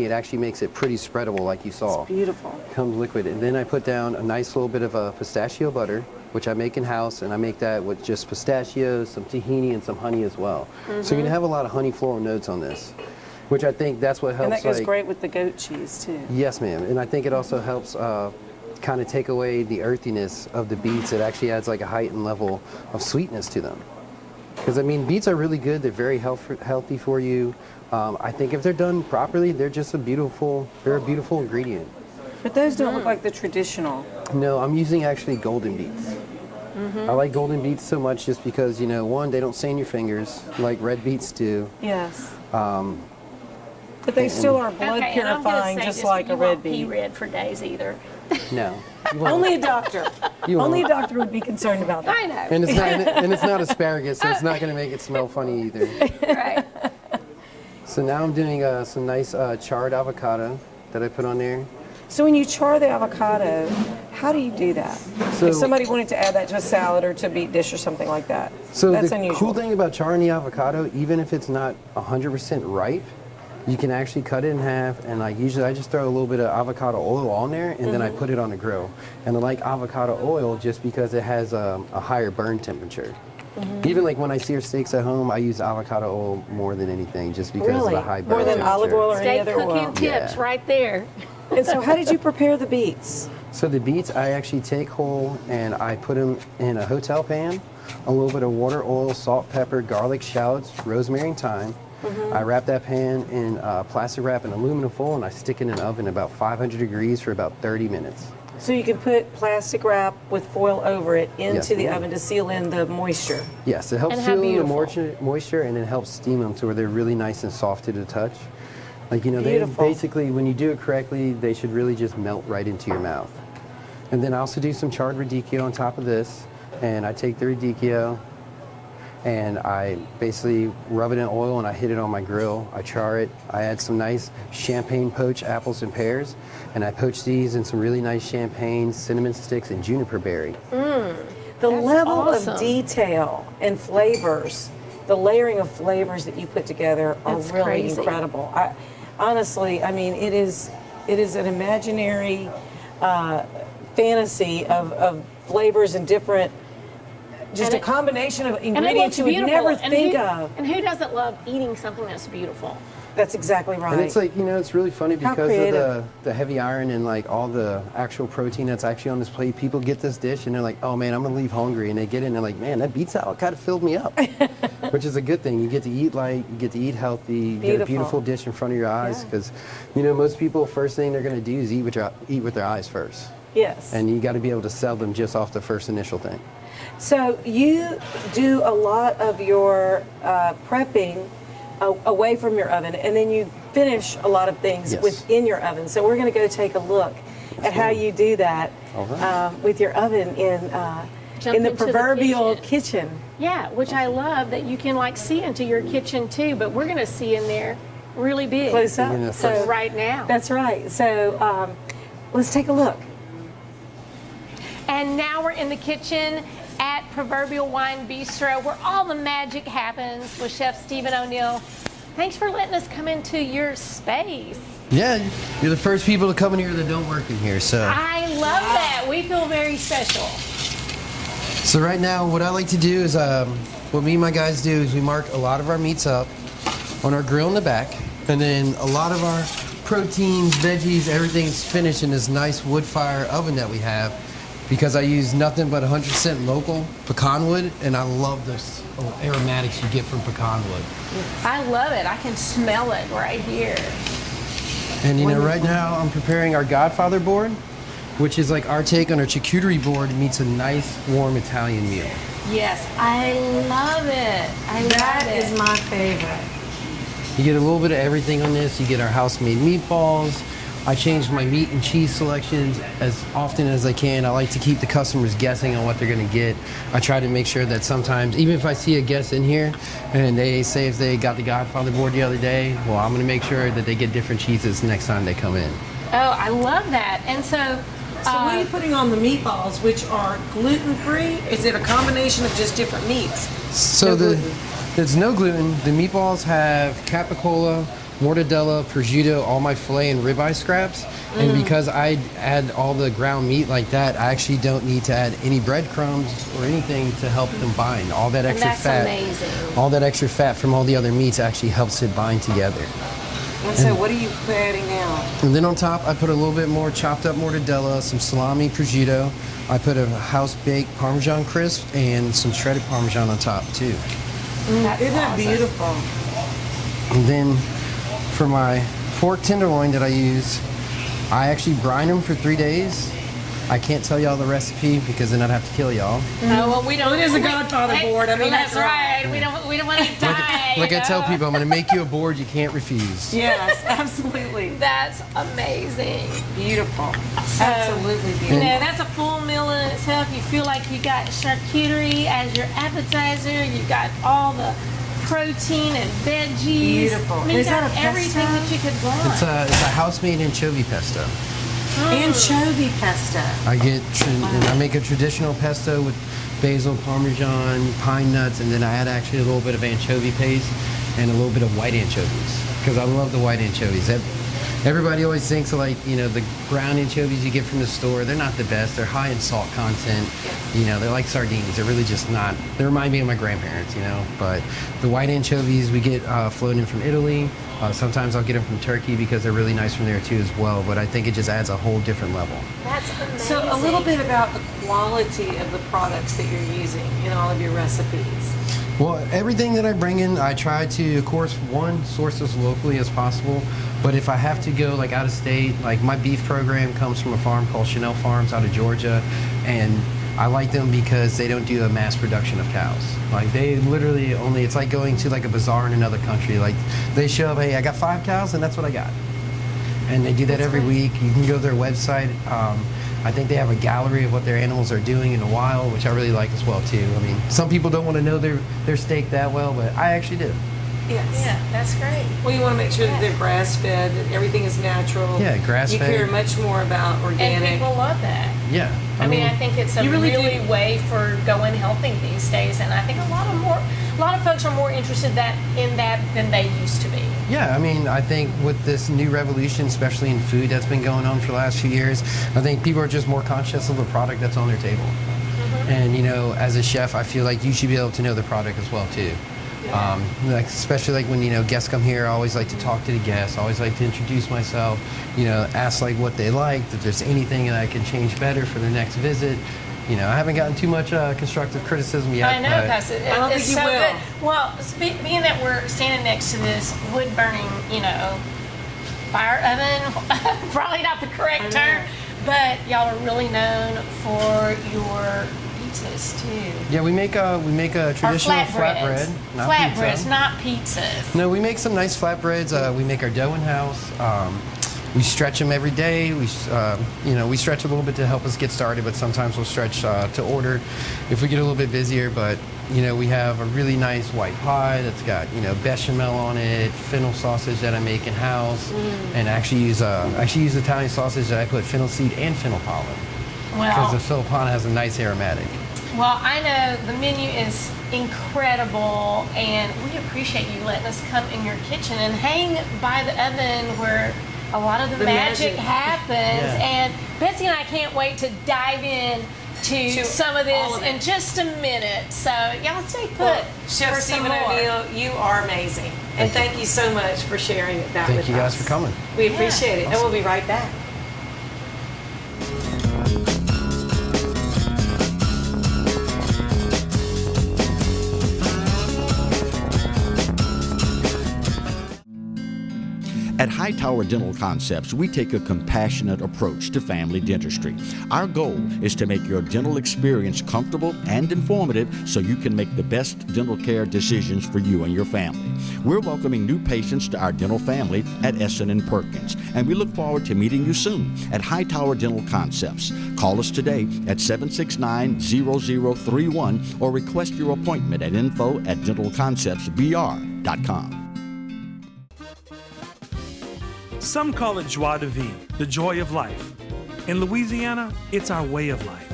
it actually makes it pretty spreadable, like you saw. It's beautiful. It comes liquid. And then I put down a nice little bit of pistachio butter, which I make in house, and I make that with just pistachios, some tahini, and some honey as well. So you're gonna have a lot of honey floral notes on this, which I think that's what helps. And that goes great with the goat cheese too. Yes, ma'am. And I think it also helps kind of take away the earthiness of the beets. It actually adds like a heightened level of sweetness to them. Because I mean, beets are really good. They're very healthy for you. I think if they're done properly, they're just a beautiful ingredient. But those don't look like the traditional. No, I'm using actually golden beets. I like golden beets so much just because, you know, one, they don't stain your fingers like red beets do. Yes. But they still are blood Okay, and I'm gonna purifying, say just this, like you a red won't pee beet. red for days either. No. Only a doctor. Only a doctor would be concerned about that. I know. And it's not asparagus, so it's not going to make it smell funny either. Right. So now I'm doing some nice charred avocado that I put on there. So when you char the avocado, how do you do that? So- if somebody wanted to add that to a salad or to a beet dish or something like that, So that's the unusual. cool thing about charring the avocado, even if it's not 100% ripe, you can actually cut it in half, and like usually I just throw a little bit of avocado oil on there, and then I put it on the grill. And I like avocado oil just because it has a higher burn temperature. Even like when I sear steaks at home, I use avocado oil more than anything, just because of the high burn More than temperature. olive oil or any Steak other cooking oil. tips right there. And so how did you prepare the beets? So the beets, I actually take whole and I put them in a hotel pan, a little bit of water, oil, salt, pepper, garlic, shallots, rosemary, and thyme. I wrap that pan in plastic wrap and aluminum foil, and I stick it in an oven about 500 degrees for about 30 minutes. So you can put plastic wrap with foil over it into Yes, the ma'am. oven to seal in the moisture. Yes, it helps And how seal in the beautiful. moisture, and it helps steam them to where they're really nice and soft to the touch. Like, you know, they Beautiful. basically, when you do it correctly, they should really just melt right into your mouth. And then I also do some charred radicchio on top of this, and I take the radicchio and I basically rub it in oil and I hit it on my grill. I char it. I add some nice champagne poached apples and pears, and I poach these in some really nice champagne, cinnamon sticks, and juniper berry. The level awesome. of detail and flavors, the layering of flavors that you put together are It's really crazy. incredible. Honestly, I mean, it is an imaginary fantasy of flavors and different, just And a combination of And it ingredients looks you would beautiful. never And think who, of. And who doesn't love eating something that's beautiful? That's exactly right. And it's like, you know, it's really funny How because of creative. the heavy iron and like all the actual protein that's actually on this plate. People get this dish and they're like, oh man, I'm gonna leave hungry. And they get it and they're like, man, that Beet Salad kind of filled me up. Which is a good thing. You get to eat light, you get to eat healthy, you get a beautiful dish in front of your eyes. Because, you know, most people, first thing they're gonna do is eat with their eyes first. Yes. And you gotta be able to sell them just off the first initial thing. So you do a lot of your prepping away from your oven, and then you finish a lot of things Yes. within your oven. So we're going to go take a look at how you do that All right. with your oven Jump in the into the proverbial kitchen. Yeah, which I love that you can like see into your kitchen too, but we're gonna see in there really big. Close up. Yeah, So right now. That's right. So let's take a look. And now we're in the kitchen at Proverbial Wine Bistro, where all the magic happens with Chef Stephen O'Neill. Thanks for letting us come into your space. Yeah, you're the first people to come in here that don't work in here, so. I love that. We feel very special. So right now, what I like to do is, what me and my guys do is we mark a lot of our meats up on our grill in the back, and then a lot of our proteins, veggies, everything's finished in this nice wood fire oven that we have, because I use nothing but 100% local pecan wood, and I love those aromatics you get from pecan wood. I love it. I can smell it right here. And you know, right now I'm preparing our Godfather Board, which is like our take on our charcuterie board meets a nice warm Italian meal. Yes, I love it. I love That it. is my favorite. You get a little bit of everything on this. You get our house-made meatballs. I change my meat and cheese selections as often as I can. I like to keep the customers guessing on what they're gonna get. I try to make sure that sometimes, even if I see a guest in here and they say if they got the Godfather Board the other day, well, I'm gonna make sure that they get different cheeses next time they come in. Oh, I love that. And so, So what are you putting on the meatballs, which are gluten-free? Is it a combination of just different meats? So there's no gluten. The meatballs have capicola, mortadella, prosciutto, all my filet and ribeye scraps. And because I add all the ground meat like that, I actually don't need to add any breadcrumbs or anything to help them bind. All that extra that's fat, amazing. all that extra fat from all the other meats actually helps it bind together. And so what are you adding now? And then on top, I put a little bit more chopped up mortadella, some salami, prosciutto. I put a house-baked Parmesan crisp and some shredded Parmesan on top too. Isn't that beautiful? And then for my pork tenderloin that I use, I actually brine them for 3 days. I can't tell y'all the recipe because then I'd have to kill y'all. No, well, we don't. It is a Godfather Board. I mean, that's right. We don't want to die. Like I tell people, I'm going to make you a board you can't refuse. Yes, absolutely. That's amazing. Beautiful. So, Absolutely beautiful. You know, that's a full meal in itself. You feel like you got charcuterie as your appetizer. You got all the protein and veggies. Beautiful. I mean, Is you got that a everything pesto? that you could want. It's a house-made anchovy pesto. Anchovy pesto. I make a traditional pesto with basil, parmesan, pine nuts, and then I add actually a little bit of anchovy paste and a little bit of white anchovies because I love the white anchovies. Everybody always thinks of the brown anchovies you get from the store. They're not the best. They're high in salt content. They're like sardines. They're really just not. They remind me of my grandparents, But the white anchovies we get flown in from Italy. Sometimes I'll get them from Turkey because they're really nice from there too as well. But I think it just adds a whole different level. That's amazing. So a little bit about the quality of the products that you're using in all of your recipes. Well, everything that I bring in, I try to, of course, source as locally as possible. But if I have to go out of state, my beef program comes from a farm called Chanel Farms out of Georgia, and I like them because they don't do a mass production of cows. They literally only, it's like going to a bazaar in another country. They show up, hey, I got 5 cows, and that's what I got. And they do that every week. You can go to their website. I think they have a gallery of what their animals are doing in the wild, which I really like as well too. I mean, some people don't want to know their steak that well, but I actually do. Yes. Yeah, that's great. Well, you want to make sure that they're grass-fed, that everything is natural. Yeah, grass-fed. You care much more about organic. And people love that. Yeah. I mean, I think it's a really really do. way for going healthy these days, and I think a lot of folks are more interested in that than they used to be. Yeah, I mean, I think with this new revolution, especially in food that's been going on for the last few years, I think people are just more conscious of the product that's on their table. Mm-hmm. And as a chef, I feel like you should be able to know the product as well too. Especially when guests come here, I always like to talk to the guests. I always like to introduce myself. Ask what they like. If there's anything that I can change better for their next visit. I haven't gotten too much constructive criticism yet. I know, because I don't think it's you so will. good. Well, being that we're standing next to this wood-burning, fire oven, probably not the correct term, but y'all are really known for your pizzas too. Yeah, we make a traditional flatbread. Flatbreads, not pizzas. No, we make some nice flatbreads. We make our dough in house. We stretch them every day. We stretch a little bit to help us get started, but sometimes we'll stretch to order if we get a little bit busier. But we have a really nice white pie that's got bechamel on it, fennel sausage that I make in house, and I actually use Italian sausage that I put fennel seed and fennel pollen because the fennel pollen has a nice aromatic. Well, I know the menu is incredible, and we appreciate you letting us come in your kitchen and hang by the oven where a lot of the magic happens. Yeah. And Betsy and I can't wait to dive in to some of this in just a minute. So y'all stay put. Well, Chef for some Stephen more. O'Neill, you are amazing. And thank you so much for sharing that with us. Thank you guys for coming. We appreciate it. And we'll be right back. At Hightower Dental Concepts, we take a compassionate approach to family dentistry. Our goal is to make your dental experience comfortable and informative so you can make the best dental care decisions for you and your family. We're welcoming new patients to our dental family at Essen & Perkins, and we look forward to meeting you soon at Hightower Dental Concepts. Call us today at 769-0031 or request your appointment at info@dentalconceptsbr.com. Some call it joie de vivre, the joy of life. In Louisiana, it's our way of life.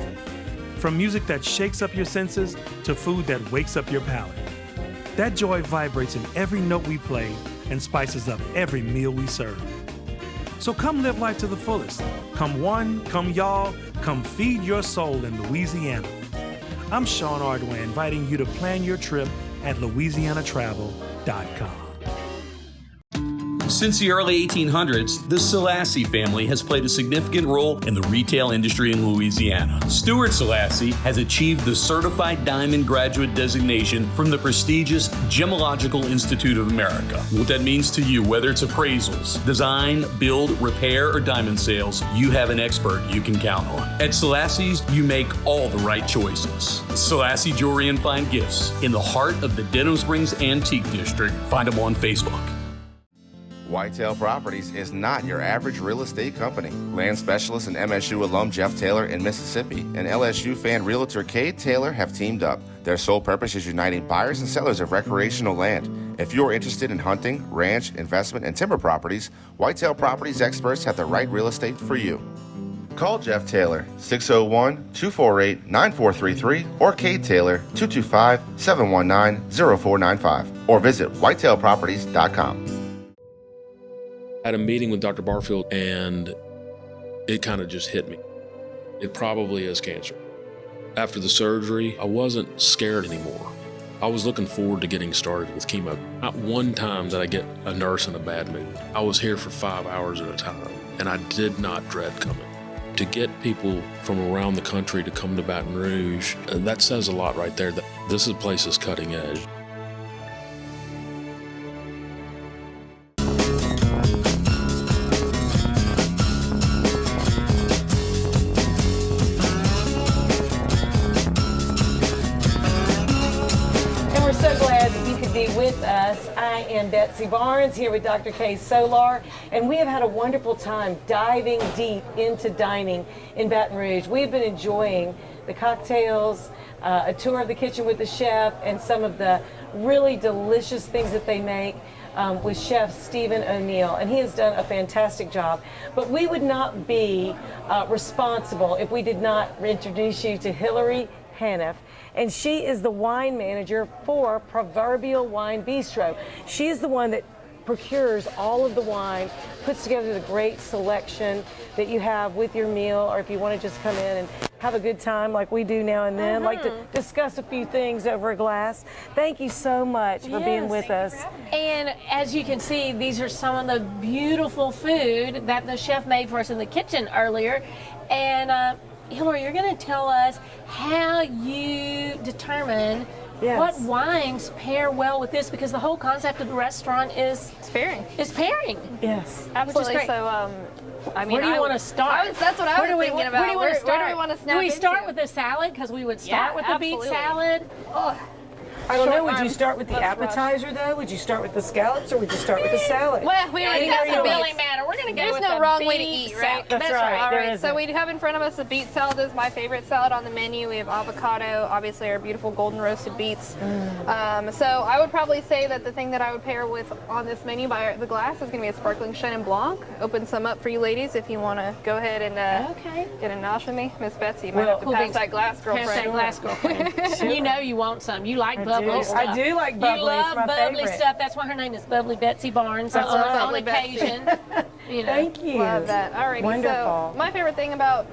From music that shakes up your senses to food that wakes up your palate. That joy vibrates in every note we play and spices up every meal we serve. So come live life to the fullest. Come one, come y'all, come feed your soul in Louisiana. I'm Sean Ardway, inviting you to plan your trip at louisianatravel.com. Since the early 1800s, the Selassie family has played a significant role in the retail industry in Louisiana. Stuart Selassie has achieved the Certified Diamond Graduate designation from the prestigious Gemological Institute of America. What that means to you, whether it's appraisals, design, build, repair, or diamond sales, you have an expert you can count on. At Selassie's, you make all the right choices. Selassie Jewelry and Fine Gifts in the heart of the Denham Springs Antique District. Find them on Facebook. Whitetail Properties is not your average real estate company. Land specialist and MSU alum Jeff Taylor in Mississippi and LSU fan realtor Cade Taylor have teamed up. Their sole purpose is uniting buyers and sellers of recreational land. If you're interested in hunting, ranch, investment, and timber properties, Whitetail Properties experts have the right real estate for you. Call Jeff Taylor, 601-248-9433, or Cade Taylor, 225-719-0495, or visit whitetailproperties.com. I had a meeting with Dr. Barfield, and it kind of just hit me. It probably is cancer. After the surgery, I wasn't scared anymore. I was looking forward to getting started with chemo. Not one time did I get a nurse in a bad mood. I was here for 5 hours at a time, and I did not dread coming. To get people from around the country to come to Baton Rouge, that says a lot right there. That this place is cutting edge. With us, I am Betsy Barnes here with Dr. Kay Solar, and we have had a wonderful time diving deep into dining in Baton Rouge. We've been enjoying the cocktails, a tour of the kitchen with the chef, and some of the really delicious things that they make with Chef Stephen O'Neill, and he has done a fantastic job. But we would not be responsible if we did not introduce you to Hilary Haniff, and she is the wine manager for Proverbial Wine Bistro. She is the one that procures all of the wine, puts together the great selection that you have with your meal, or if you want to just come in and have a good time like we do now and then, like to discuss a few things over a glass. Thank you so much for being with us. And as you can see, these are some of the beautiful food that the chef made for us in the kitchen earlier. And Hilary, you're going to tell us how you determine what wines pair well with this, because the whole concept of the restaurant is pairing. Yes, absolutely. Which is great. So, I mean, where do you want to start? That's what I was thinking about. Where do we want to start? Do we start with the salad? Because we would start with the beet salad. Oh. I don't know, would you start with the appetizer though? Would you start with the scallops, or would you start with the salad? Well, we don't doesn't really matter. We're going to go with There's no wrong way to eat, right? That's right. All right, so we have in front of us the beet salad. This is my favorite salad on the menu. We have avocado, obviously our beautiful golden roasted beets. So I would probably say that the thing that I would pair with on this menu by the glass is going to be a sparkling Chenin Blanc. Open some up for you ladies if you want to go ahead and get a nosh with me. Miss Betsy, you might have to pass that glass, girlfriend. Pass that glass, girlfriend. You know you want some. You like bubbly stuff. I do like bubbly. You love it's my bubbly favorite. stuff. That's why her name is Bubbly Betsy Barnes. That's on occasion. You know. Thank you. Love that. Alrighty. Wonderful. So my favorite thing about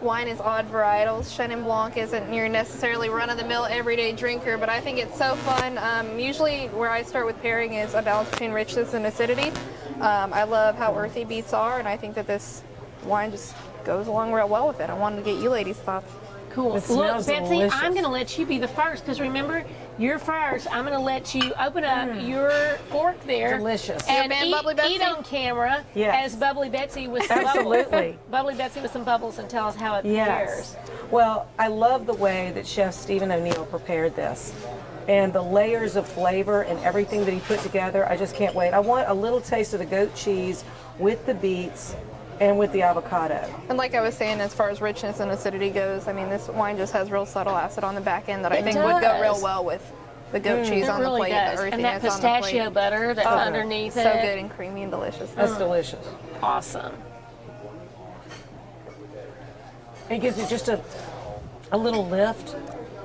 wine is odd varietals. Chenin Blanc isn't your necessarily run-of-the-mill everyday drinker, but I think it's so fun. Usually where I start with pairing is a balance between richness and acidity. I love how earthy beets are, and I think that this wine just goes along real well with it. I wanted to get you ladies' thoughts. Cool. It Look, smells Betsy, delicious. I'm going to let you be the first, because remember, you're first. I'm going to let you open up your fork there. Delicious. And Bubbly Betsy? eat on camera as Bubbly Betsy with some Absolutely. bubbles. Bubbly Betsy with some bubbles, and tell us how it pairs. Well, I love the way that Chef Stephen O'Neill prepared this. And the layers of flavor and everything that he put together, I just can't wait. I want a little taste of the goat cheese with the beets and with the avocado. And like I was saying, as far as richness and acidity goes, I mean, this wine just has real subtle acid on the back end that I think would go real well with the goat cheese on the plate, the earthiness and that pistachio butter that's underneath it. So good and creamy and delicious. That's delicious. Awesome. It gives you just a little lift.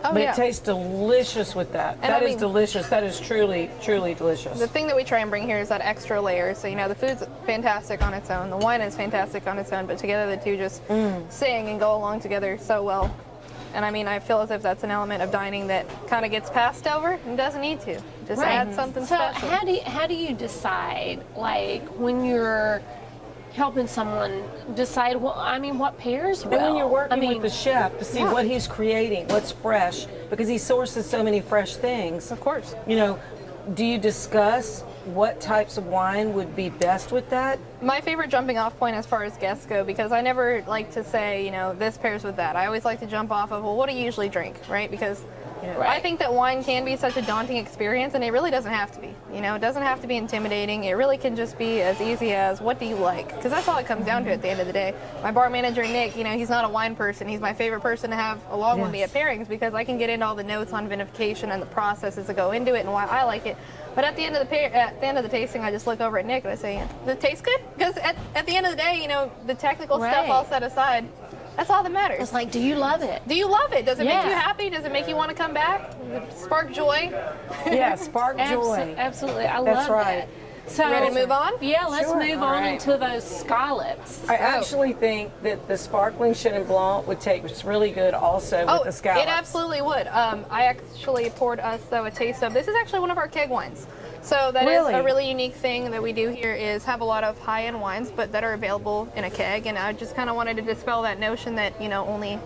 Oh, but yeah. it tastes delicious with that. And That I is mean- delicious. That is truly, truly delicious. The thing that we try and bring here is that extra layer. So, you know, the food's fantastic on its own. The wine is fantastic on its own, but together the two just sing and go along together so well. And I mean, I feel as if that's an element of dining that kind of gets passed over and doesn't need to. Just add something special. So how do you decide, like, when you're helping someone decide, well, I mean, what pairs well? And when you're working with the chef to see what he's creating, what's fresh, because he sources so many fresh things. Of course. You know, do you discuss what types of wine would be best with that? My favorite jumping off point as far as guests go, because I never like to say, you know, this pairs with that. I always like to jump off of, well, what do you usually drink, right? Because I think that wine can be such a daunting experience, and it really doesn't have to be. You know, it doesn't have to be intimidating. It really can just be as easy as, what do you like? Because that's all it comes down to at the end of the day. My bar manager, Nick, you know, he's not a wine person. He's my favorite person to have along with me at pairings, because I can get into all the notes on vinification and the processes that go into it and why I like it. But at the end of the tasting, I just look over at Nick and I say, does it taste good? Because at the end of the day, you know, the technical stuff all set aside, that's all that matters. It's like, do you love it? Do you love it? Does it make you happy? Does it make you want to come back? Spark joy? Yeah, spark joy. Absolutely. I That's love right. that. So, ready to move on? Yeah, let's move on right. into those scallops. I actually think that the sparkling Chenin Blanc would take really good also with the scallops. It absolutely would. I actually poured us, though, a taste of, this is actually one of our keg wines. So that is a really unique thing that we do here, is have a lot of high-end wines, but that are available in a keg. And I just kind of wanted to dispel that notion that, you know, only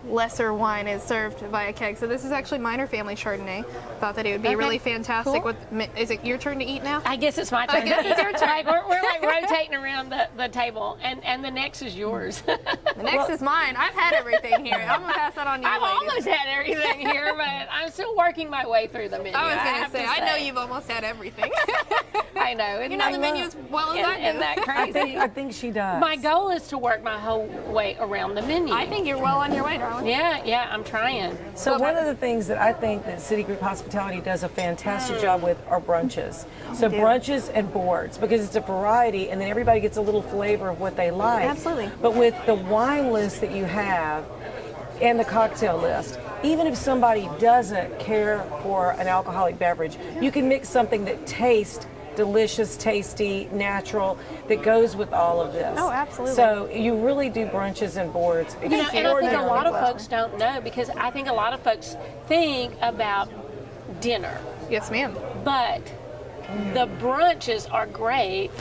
lesser wine is served by a keg. So this is actually Minor Family Chardonnay. Thought that it would be really fantastic. Cool. Is it your turn to eat now? I guess it's my turn. I guess it's your turn. Like, we're like rotating around the table, and the next is yours. The next is mine. I've had everything here. I'm gonna pass that on to you. I've almost had everything here, but I'm still working my way through the menu. I was gonna say, I know you've almost had everything. I know. You know the menu as well as I do. Isn't that crazy? I think she does. My goal is to work my whole way around the menu. I think you're well on your way, darling. Yeah, I'm trying. So one of the things that I think that City Group Hospitality does a fantastic job with are brunches. So brunches and boards, because it's a variety, and then everybody gets a little flavor of what they like. Absolutely. But with the wine list that you have and the cocktail list, even if somebody doesn't care for an alcoholic beverage, you can mix something that tastes delicious, tasty, natural, that goes with all of this. Oh, absolutely. So you really do brunches and boards. You know, and I think a lot of folks don't know, because I think a lot of folks think about dinner. Yes, ma'am. But the brunches are great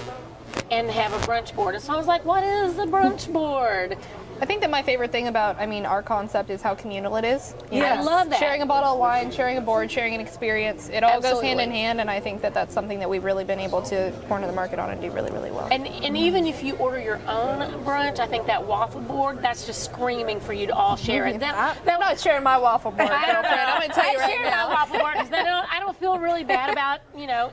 and have a brunch board. And so I was like, what is the brunch board? I think that my favorite thing about, our concept is how communal it is. I love that. Sharing a bottle of wine, sharing a board, sharing an experience. It all goes hand in hand, and I think that that's something that we've really been able to corner the market on and do really, really well. And even if you order your own brunch, I think that waffle board, that's just screaming for you to all share it. I'm not sharing my waffle board, girlfriend. I'm going to tell you right share now. my waffle board, because I don't feel really bad about,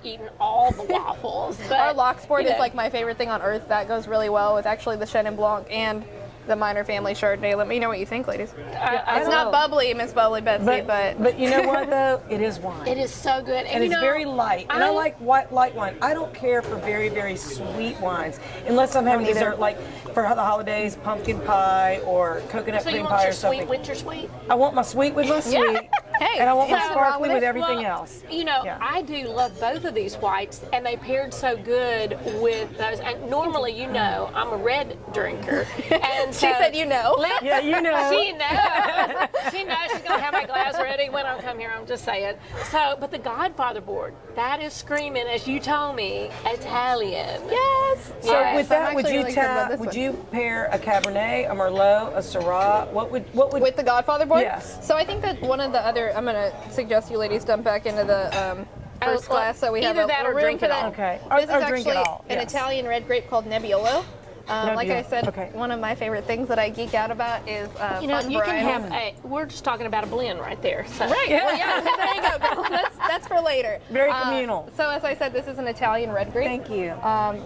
eating all the waffles. But, our lox board is like my favorite thing on earth. That goes really well with actually the Chenin Blanc and the Minor Family Chardonnay. Let me know what you think, ladies. It's not bubbly, Miss Bubbly Betsy, but you know what though? It is wine. It is so good, and it's very light. And I like light wine. I don't care for very, very sweet wines, unless I'm having dessert, like for the holidays, pumpkin pie or coconut cream pie or something. So you want your sweet with your sweet? I want my sweet with my sweet. Hey, and I want my sparkling with everything else. I do love both of these whites, and they paired so good with those. And normally, I'm a red drinker, and she said, yeah, you know. She knows. She knows she's gonna have my glass ready when I come here. I'm just saying. So, but the Godfather Board, that is screaming, as you told me, Italian. Yes. So with that, would you pair a Cabernet, a Merlot, a Syrah? What would with the Godfather Board? Yes. So I think that one of the other, I'm gonna suggest you ladies dump back into the first glass, so we have either that or room drink for it that. all. Okay. Or This is drink it actually all, an yes. Italian red grape called Nebbiolo. Like I said, Okay. one of my favorite things that I geek out about is fun you can varietals. have. We're just talking about a blend right there. So. Right. Well, yeah. There you go, girl. That's for later. Very communal. So as I said, this is an Italian red grape. Thank you.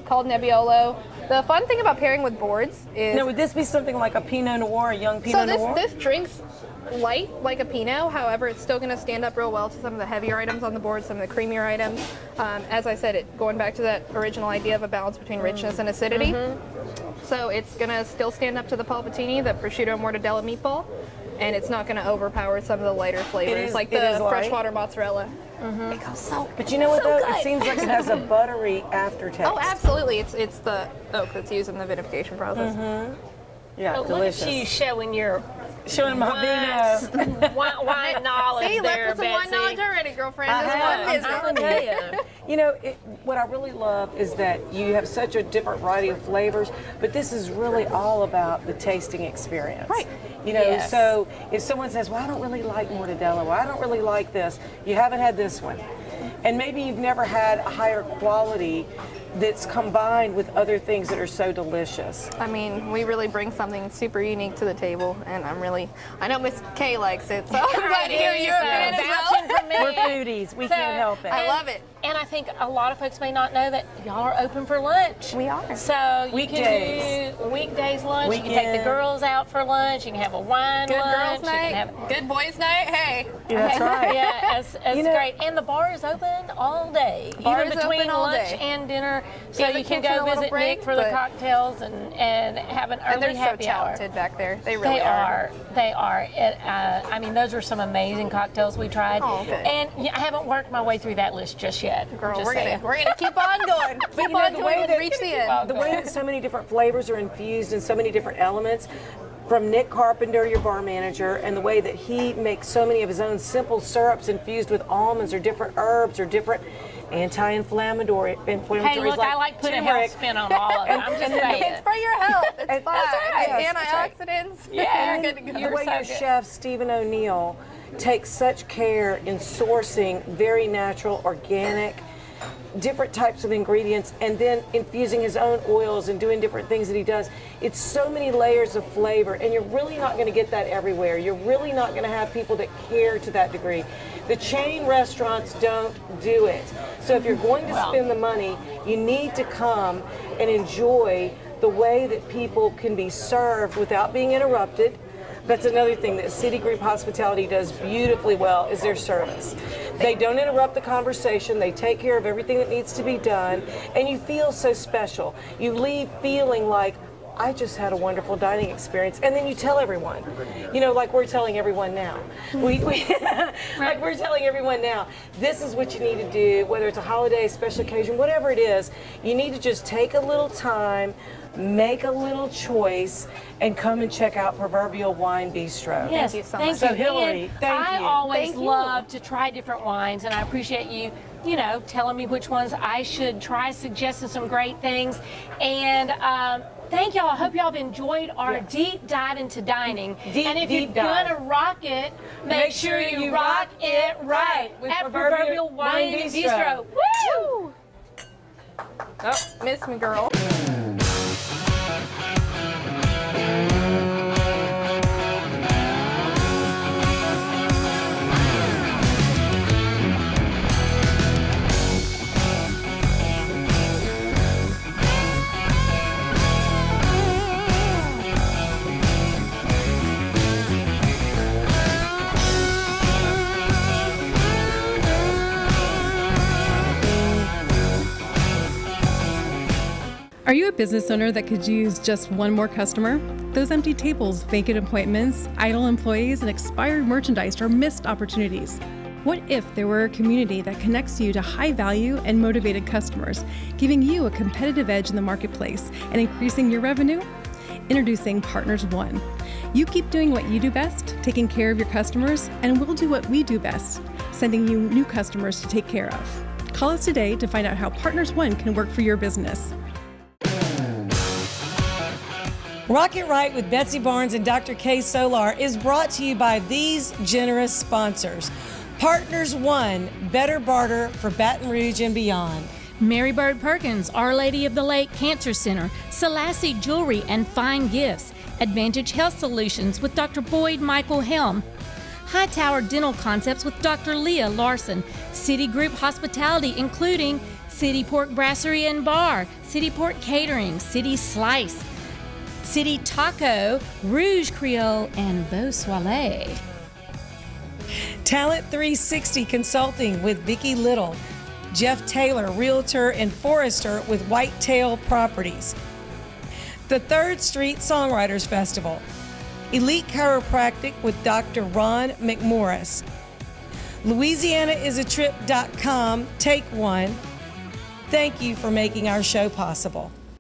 Called Nebbiolo. The fun thing about pairing with boards is. Now, would this be something like a Pinot Noir, a young Pinot Noir? So this drinks light like a Pinot. However, it's still going to stand up real well to some of the heavier items on the board, some of the creamier items. As I said, going back to that original idea of a balance between richness and acidity. So it's going to still stand up to the Palpatini, the prosciutto mortadella meatball, and it's not going to overpower some of the lighter flavors, like the freshwater mozzarella. It goes so. But you know what though? good. It seems like it has a buttery aftertaste. Oh, absolutely. It's the oak that's used in the vinification process. Yeah, Look delicious. at you showing your Showing my vino. wine knowledge. See, there, left with some wine Betsy. knowledge already, girlfriend. I This have. one is I'm telling you. You know, what I really love is that you have such a different variety of flavors, but this is really all about the tasting experience. Right. You know, Yes. so if someone says, well, I don't really like mortadella, well, I don't really like this, you haven't had this one. And maybe you've never had a higher quality that's combined with other things that are so delicious. I mean, we really bring something super unique to the table, and I know Miss Kay likes it, so I'm glad to hear you're a fan as Vouching well. for me. We're foodies. We can't help it. I love it. And I think a lot of folks may not know that y'all are open for lunch. We are. So you Weekdays. can do weekdays lunch. You can take Weekend. the girls out for lunch. You can have a wine Good lunch. girls' You can night, have- good boys' night. Hey. Yeah, that's right. Yeah, it's You know- great. And the bar is open all day, Bar even is between open all lunch day. and dinner. So Give the you can kitchen a go little visit break, Nick for the but- cocktails and have an And early they're so happy hour. talented back there. They really They are. They are. I mean, those are some amazing cocktails we tried. Oh, okay. And yeah, I haven't worked my way through that list just yet. Girl, Just we're saying. gonna keep on going. But Keep you know, on the till way we that reach the end. the way that so many different flavors are infused in so many different elements, from Nick Carpenter, your bar manager, and the way that he makes so many of his own simple syrups infused with almonds or different herbs or different anti-inflammatory Hey, look, I like putting a health spin on all of it. I'm just saying. It's for your health. It's fine. right. It's That's right. antioxidants. Yeah. You're good to go. The way your chef, Stephen O'Neill, takes such care in sourcing very natural, organic, different types of ingredients, and then infusing his own oils and doing different things that he does. It's so many layers of flavor, and you're really not going to get that everywhere. You're really not going to have people that care to that degree. The chain restaurants don't do it. So if you're going to spend the money, you need to come and enjoy the way that people can be served without being interrupted. That's another thing that City Group Hospitality does beautifully well, is their service. They don't interrupt the conversation. They take care of everything that needs to be done, and you feel so special. You leave feeling like, I just had a wonderful dining experience, and then you tell everyone. You know, like we're telling everyone now. Like we're telling everyone now, this is what you need to do, whether it's a holiday, special occasion, whatever it is, you need to just take a little time, make a little choice, and come and check out Proverbial Wine Bistro. Yes, Thank you so thank much. So you. Hilary, And thank I you. always Thank you. love to try different wines, and I appreciate you know, telling me which ones I should try, suggesting some great things. And thank y'all. I hope y'all have enjoyed our deep dive into dining. And if you're deep dive. gonna rock it, make sure you rock it right with at Proverbial Proverbial Wine Wine Bistro. Bistro. Woo! Oh, miss me, girl. Are you a business owner that could use just one more customer? Those empty tables, vacant appointments, idle employees, and expired merchandise are missed opportunities. What if there were a community that connects you to high value and motivated customers, giving you a competitive edge in the marketplace and increasing your revenue? Introducing Partners One. You keep doing what you do best, taking care of your customers, and we'll do what we do best, sending you new customers to take care of. Call us today to find out how Partners One can work for your business. Rock It Right with Betsy Barnes and Dr. K. Solar is brought to you by these generous sponsors. Partners One, better barter for Baton Rouge and beyond. Mary Bird Perkins, Our Lady of the Lake Cancer Center, Selassie Jewelry and Fine Gifts, Advantage Health Solutions with Dr. Boyd Michael Helm, Hightower Dental Concepts with Dr. Leah Larson, City Group Hospitality including City Pork Brasserie and Bar, City Pork Catering, City Slice, City Taco, Rouge Creole, and Beau Soleil. Talent 360 Consulting with Vicki Little. Jeff Taylor, Realtor and Forester with Whitetail Properties. The 3rd Street Songwriters Festival. Elite Chiropractic with Dr. Ron McMorris. LouisianaIsATrip.com. Take one. Thank you for making our show possible.